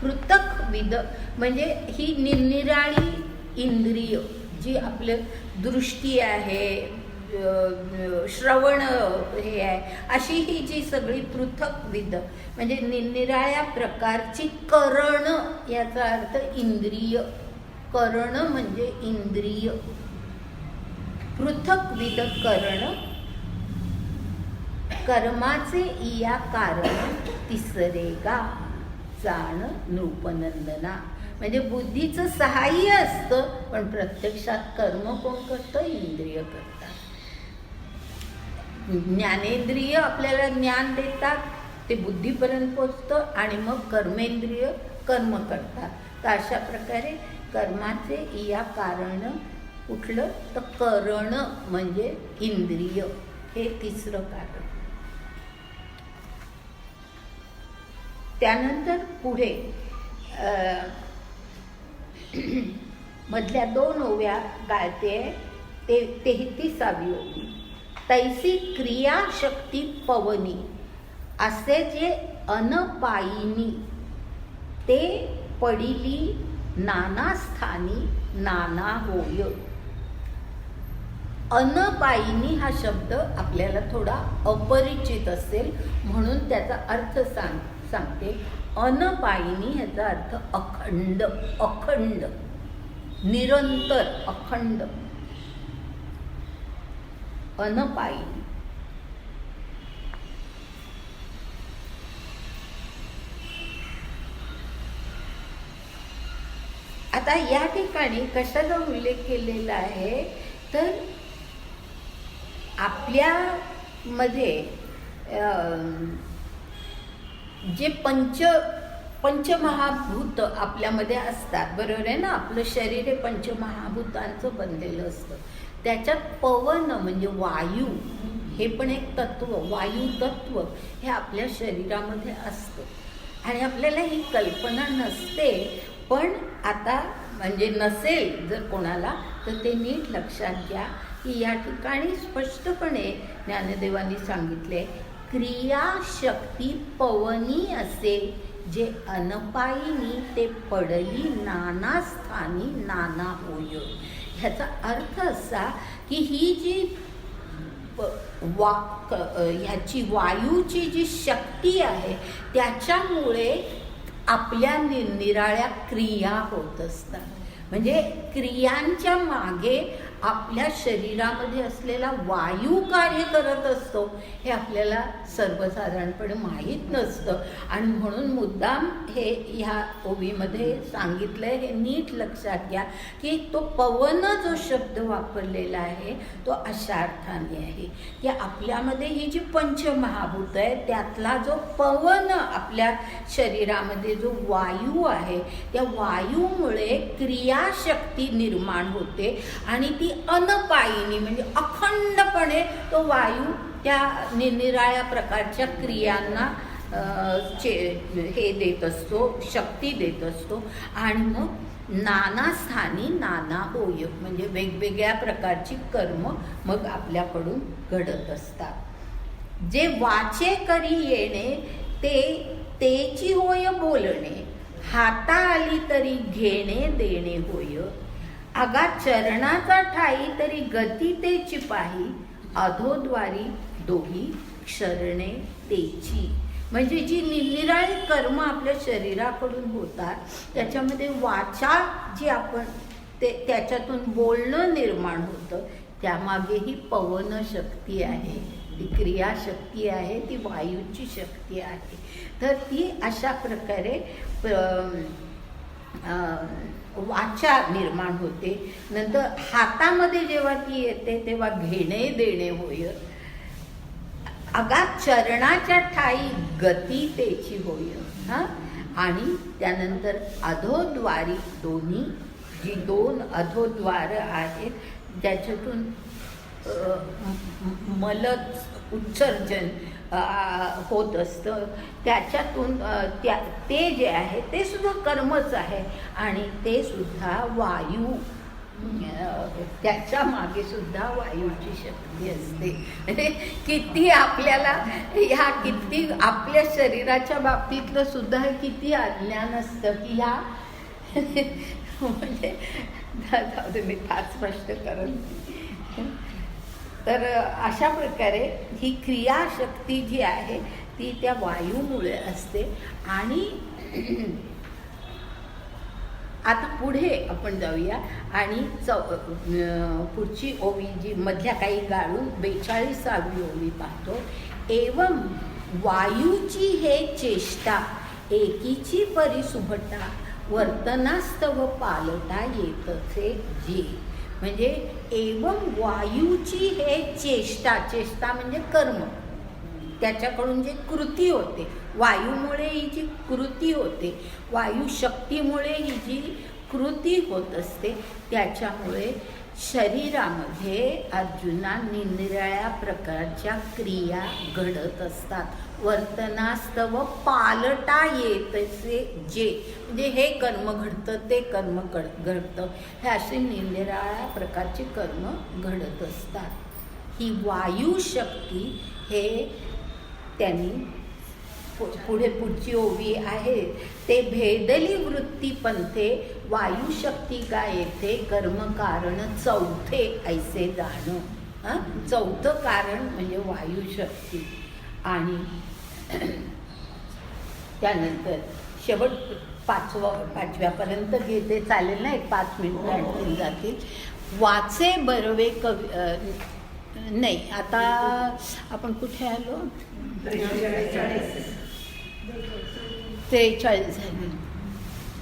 पृथक विध म्हणजे ही निरनिराळी इंद्रिय जी आपलं दृष्टी आहे, श्रवण हे आहे, अशी ही जी सगळी पृथक विध म्हणजे निरनिराळ्या प्रकारची करण, याचा अर्थ इंद्रिय. करण म्हणजे इंद्रिय. पृथक विध करण कर्माचे इया कारण तिसरे गा जाण नृपनंदना. म्हणजे बुद्धीचं सहाय्य असतं, पण प्रत्यक्षात कर्म कोण करतं? इंद्रिय करतात. ज्ञानेंद्रिय आपल्याला ज्ञान देतात, ते बुद्धीपर्यंत पोचतं, आणि मग कर्मेंद्रिय कर्म करतात. तर अशा प्रकारे कर्माचे इया कारण कुठलं? तर करण म्हणजे इंद्रिय, हे तिसरं कारण. त्यानंतर पुढे मधल्या 2 ओव्या गाळते. 33वी ओवी. तैसी क्रियाशक्ती पवनी असे जे अनपायिनी, ते पडिली नाना स्थानी नाना होय. अनपायिनी हा शब्द आपल्याला थोडा अपरिचित असेल, म्हणून त्याचा अर्थ सांगते. अनपायिनी ह्याचा अर्थ अखंड, अखंड, निरंतर, अखंड. अनपायिनी. आता या ठिकाणी कशाचा उल्लेख केलेला आहे? तर आपल्यामध्ये जे पंचमहाभूत आपल्यामध्ये असतात, बरोबर आहे ना? आपलं शरीर हे पंचमहाभूतांचं बनलेलं असतं. त्याच्यात पवन म्हणजे वायू हे पण एक तत्व, वायू तत्व हे आपल्या शरीरामध्ये असतं आणि आपल्याला ही कल्पना नसते. पण आता म्हणजे नसेल जर कोणाला तर ते नीट लक्षात घ्या की या ठिकाणी स्पष्टपणे ज्ञानदेवांनी सांगितले, क्रियाशक्ती पवनी असे जे अनपायिनी ते पडली नाना स्थानी नाना होय. ह्याचा अर्थ असा की ही जी ह्याची वायूची जी शक्ती आहे त्याच्यामुळे आपल्या निरनिराळ्या क्रिया होत असतात. म्हणजे क्रियांच्या मागे आपल्या शरीरामध्ये असलेला वायू कार्य करत असतो हे आपल्याला सर्वसाधारणपणे माहीत नसतं आणि म्हणून मुद्दाम हे ह्या ओवीमध्ये सांगितलं आहे. हे नीट लक्षात घ्या की तो पवन जो शब्द वापरलेला आहे तो अशा अर्थाने आहे की आपल्यामध्ये ही जी पंचमहाभूत आहे त्यातला जो पवन आपल्या शरीरामध्ये जो वायू आहे त्या वायूमुळे क्रियाशक्ती निर्माण होते आणि ती अनपायिनी म्हणजे अखंडपणे तो वायू त्या निरनिराळ्या प्रकारच्या क्रियांना हे देत असतो, शक्ती देत असतो आणि मग नाना स्थानी नाना होय म्हणजे वेगवेगळ्या प्रकारची कर्म मग आपल्याकडून घडत असतात. जे वाचे करी येणे तेची होय बोलणे, हाता आली तरी घेणे देणे होय. अगा चरणाचा ठाई तरी गती तेची पाही, अधोद्वारी दोही क्षरणे तेची. म्हणजे जी निरनिराळी कर्म आपल्या शरीराकडून होतात त्याच्यामध्ये वाचा जी आपण त्याच्यातून बोलणं निर्माण होतं त्यामागे ही पवन शक्ती आहे, ती क्रियाशक्ती आहे, ती वायूची शक्ती आहे. तर ती अशा प्रकारे वाचा निर्माण होते. नंतर हातामध्ये जेव्हा ती येते तेव्हा घेणे देणे होय. अगात चरणाच्या ठाई गती तेची होय. आणि त्यानंतर अधोद्वारी दोन्ही जी दोन अधोद्वार आहेत ज्याच्यातून मलच उत्सर्जन होत असतं त्याच्यातून ते जे आहे ते सुद्धा कर्मच आहे आणि ते सुद्धा वायू, त्याच्या मागे सुद्धा वायूची शक्ती असते. म्हणजे किती आपल्याला ह्या किती आपल्या शरीराच्या बाबतीतलं सुद्धा किती अज्ञान असतं की ह्या म्हणजे जाऊ दे मी फार स्पष्ट करत. तर अशा प्रकारे ही क्रियाशक्ती जी आहे ती त्या वायूमुळे असते. आणि आता पुढे आपण जाऊया आणि पुढची ओवी जी मधल्या काही गाळून 42वी ओवी पाहतो. एवं वायूची हे चेष्टा एकीची परिसुभटा, वर्तनास्तव पालटा येतसे जे. म्हणजे एवं वायूची हे चेष्टा म्हणजे कर्म, त्याच्याकडून जे कृती होते वायूमुळे ही जी कृती होते, वायू शक्तीमुळे ही जी कृती होत असते त्याच्यामुळे शरीरामध्ये अर्जुना निरनिराळ्या प्रकारच्या क्रिया घडत असतात. वर्तनास्तव पालटा येतसे जे. म्हणजे हे कर्म घडतं ते कर्म घडतं, हे असे निरनिराळ्या प्रकारचे कर्म घडत असतात. ही वायू शक्ती हे त्यांनी पुढची ओवी आहे ते भेदली वृत्ती पंथे, वायू शक्ती का येथे कर्म कारण चौथे ऐसे जाणं. चौथं कारण म्हणजे वायू शक्ती. आणि त्यानंतर शेवट पाचव्यापर्यंत घेते चालेल ना, 5 मिनिटं आणखीन जातील. वाचे बरवे कवी नाही, आता आपण कुठे आलो? 43 झाली.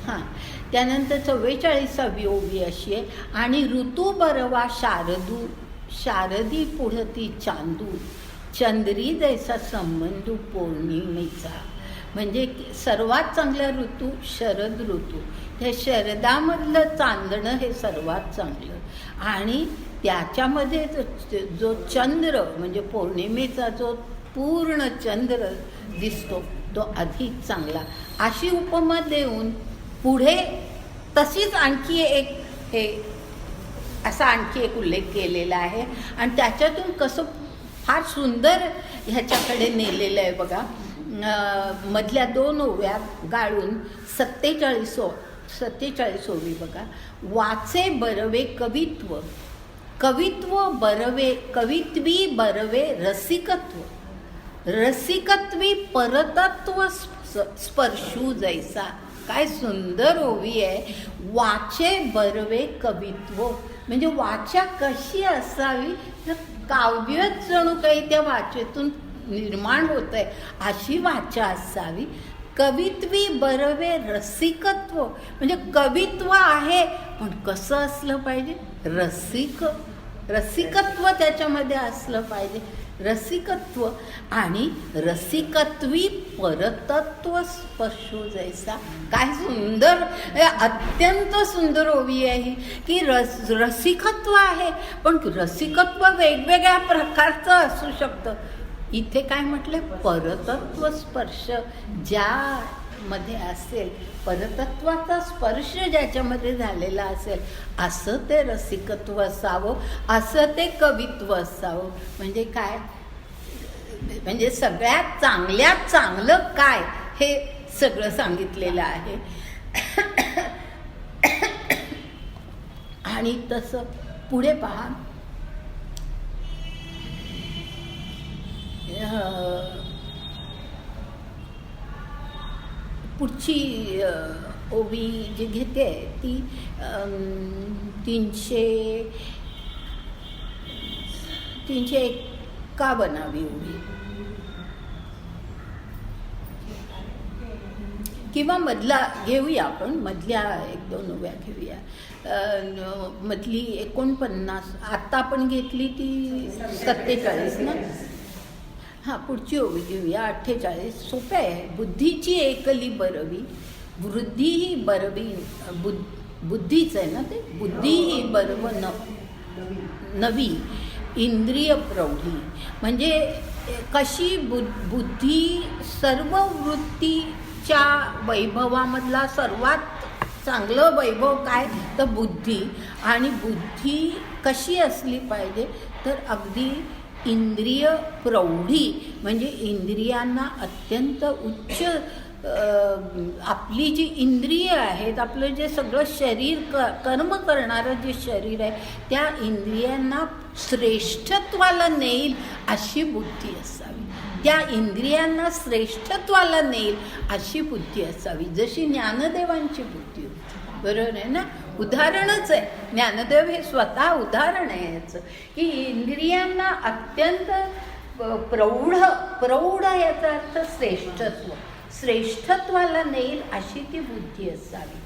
हां, त्यानंतर 44वी ओवी अशी आहे. आणि ऋतू बरवा शारदी पुढती चांदू, चंद्री जैसा संबंध पौर्णिमेचा. म्हणजे सर्वात चांगला ऋतू शरद ऋतू, त्या शरदामधलं चांदणं हे सर्वात चांगलं आणि त्याच्यामध्ये जो चंद्र म्हणजे पौर्णिमेचा जो पूर्ण चंद्र दिसतो तो अधिक चांगला, अशी उपमा देऊन पुढे तशीच आणखी एक हे असा आणखी एक उल्लेख केलेला आहे. आणि त्याच्यातून कसं फार सुंदर ह्याच्याकडे नेलेलं आहे बघा. मधल्या 2 ओव्या गाळून 47 ओवी बघा. वाचे बरवे कवित्व, कवित्व बरवे, कवित्वी बरवे रसिकत्व, रसिकत्वी परतत्व स्पर्शू जैसा. काय सुंदर ओवी आहे. वाचे बरवे कवित्व म्हणजे वाचा कशी असावी, तर काव्यच जणू काही त्या वाचेतून निर्माण होत आहे अशी वाचा असावी. कवित्वी बरवे रसिकत्व म्हणजे कवित्व आहे पण कसं असलं पाहिजे, रसिकत्व त्याच्यामध्ये असलं पाहिजे. रसिकत्व आणि रसिकत्वी परतत्व स्पर्शो जैसा. काय सुंदर, अत्यंत सुंदर ओवी आहे की रसिकत्व आहे पण रसिकत्व वेगवेगळ्या प्रकारचं असू शकतं. इथे काय म्हटलं, परतत्व स्पर्श ज्यामध्ये असेल, परतत्वाचा स्पर्श ज्याच्यामध्ये झालेला असेल असं ते रसिकत्व असावं, असं ते कवित्व असावं. म्हणजे काय, म्हणजे सगळ्यात चांगल्यात चांगलं काय हे सगळं सांगितलेलं आहे. आणि तसं पुढे पहा, पुढची ओवी जी घेते ती 351 ओवी किंवा मधला घेऊया आपण, मधल्या 1-2 ओव्या घेऊया. मधली 49 आत्ता आपण घेतली ती 47 ना. हां, पुढची ओवी घेऊया 48. सोपे आहे. बुद्धीची एकली बरवी, वृद्धी ही बरवी, बुद्धीच आहे ना ते, बुद्धी ही बरव नवी इंद्रिय प्रौढी म्हणजे कशी बुद्धी सर्व वृत्तीच्या वैभवामधला सर्वात चांगलं वैभव काय, तर बुद्धी. आणि बुद्धी कशी असली पाहिजे, तर अगदी इंद्रिय प्रौढी म्हणजे इंद्रियांना अत्यंत उच्च, आपली जी इंद्रिय आहेत, आपलं जे सगळं शरीर कर्म करणारं जे शरीर आहे त्या इंद्रियांना श्रेष्ठत्वाला नेईल अशी बुद्धी असावी. त्या इंद्रियांना श्रेष्ठत्वाला नेईल अशी बुद्धी असावी, जशी ज्ञानदेवांची बुद्धी होती. बरोबर आहे ना. उदाहरणच आहे, ज्ञानदेव हे स्वतः उदाहरण आहे याचं, की इंद्रियांना अत्यंत प्रौढ याचा अर्थ श्रेष्ठत्व, श्रेष्ठत्वाला नेईल अशी ती बुद्धी असावी.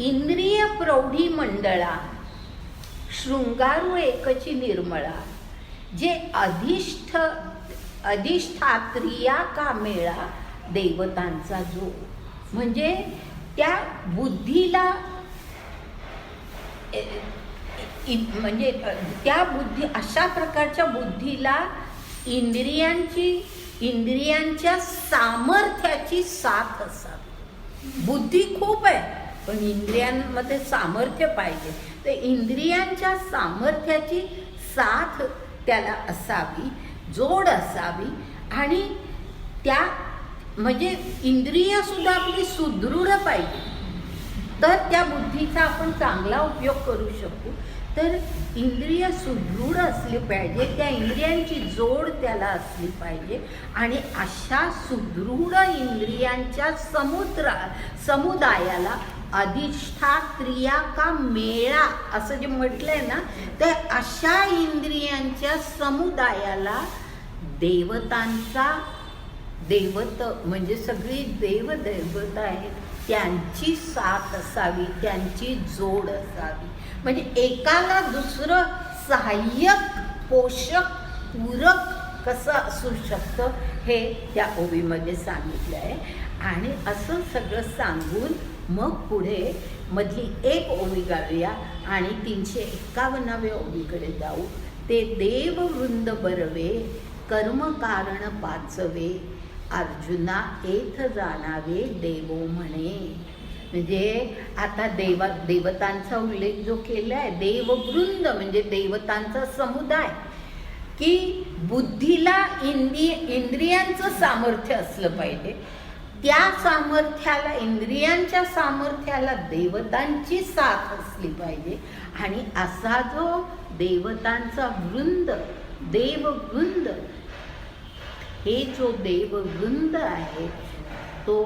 इंद्रिय प्रौढी मंडळा शृंगारू एकची निर्मळा, जे अधिष्ठात्रिया का मेळा देवतांचा जो. म्हणजे त्या बुद्धीला म्हणजे त्या बुद्धी, अशा प्रकारच्या बुद्धीला इंद्रियांच्या सामर्थ्याची साथ असावी. बुद्धी खूप आहे पण इंद्रियांमध्ये सामर्थ्य पाहिजे, तर इंद्रियांच्या सामर्थ्याची साथ त्याला असावी, जोड असावी. आणि त्या म्हणजे इंद्रिय सुद्धा आपली सुदृढ पाहिजे, तर त्या बुद्धीचा आपण चांगला उपयोग करू शकू. तर इंद्रिय सुदृढ असली पाहिजे, त्या इंद्रियांची जोड त्याला असली पाहिजे. आणि अशा सुदृढ इंद्रियांच्या समुदायाला अधिष्ठात्रिया का मेळा असं जे म्हटलंय ना, तर अशा इंद्रियांच्या समुदायाला देवतांचा, देवत म्हणजे सगळी देवदैवत आहेत त्यांची साथ असावी, त्यांची जोड असावी. म्हणजे एकाला दुसरं सहाय्यक, पोषक, पूरक कसं असू शकतं हे त्या ओवीमध्ये सांगितलं आहे. आणि असं सगळं सांगून मग पुढे मधली एक ओवी गाऊया आणि 351व्या ओवीकडे जाऊ. ते देववृंद बरवे कर्म कारण पाचवे अर्जुना एथ जाणावे देवो म्हणे. म्हणजे आता देवतांचा उल्लेख जो केला आहे, देववृंद म्हणजे देवतांचा समुदाय, की बुद्धीला इंद्रियांचं सामर्थ्य असलं पाहिजे. त्या सामर्थ्याला, इंद्रियांच्या सामर्थ्याला देवतांची साथ असली पाहिजे. आणि असा जो देवतांचा वृंद, देववृंद, हे जो देववृंद आहे तो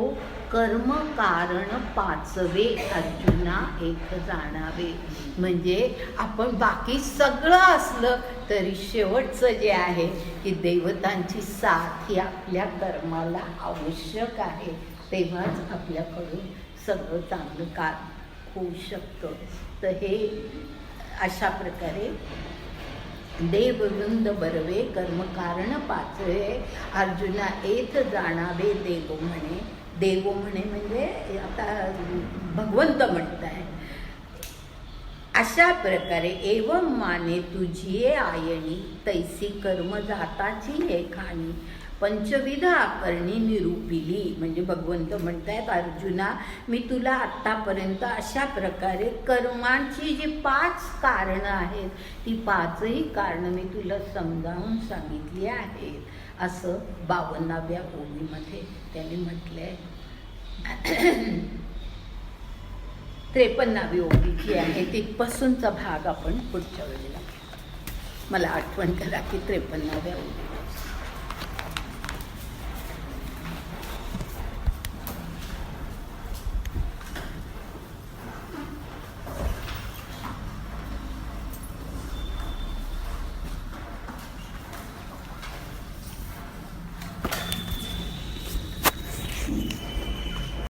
कर्म कारण पाचवे अर्जुना एक जाणावे. म्हणजे आपण बाकी सगळं असलं तरी शेवटचं जे आहे की देवतांची साथ ही आपल्या कर्माला आवश्यक आहे, तेव्हाच आपल्याकडून सगळं चांगलं काम होऊ शकतं. तर हे अशा प्रकारे देववृंद बरवे कर्म कारण पाचवे अर्जुना एथ जाणावे देव म्हणे. देव म्हणे म्हणजे आता भगवंत म्हणताय. अशा प्रकारे एवं माने तुझी आयणी तैसी कर्म जाताची लेखाणी पंचविध आकरणी निरूपिली. म्हणजे भगवंत म्हणतायत, अर्जुना मी तुला आत्तापर्यंत अशा प्रकारे कर्मांची जी 5 कारणं आहेत ती 5ही कारणं मी तुला समजावून सांगितली आहेत, असं 52व्या ओवीमध्ये त्यांनी म्हटलंय. 53वी ओवी जी आहे तिथपासूनचा भाग आपण पुढच्या वेळेला, मला आठवण करा की 53व्या ओवी.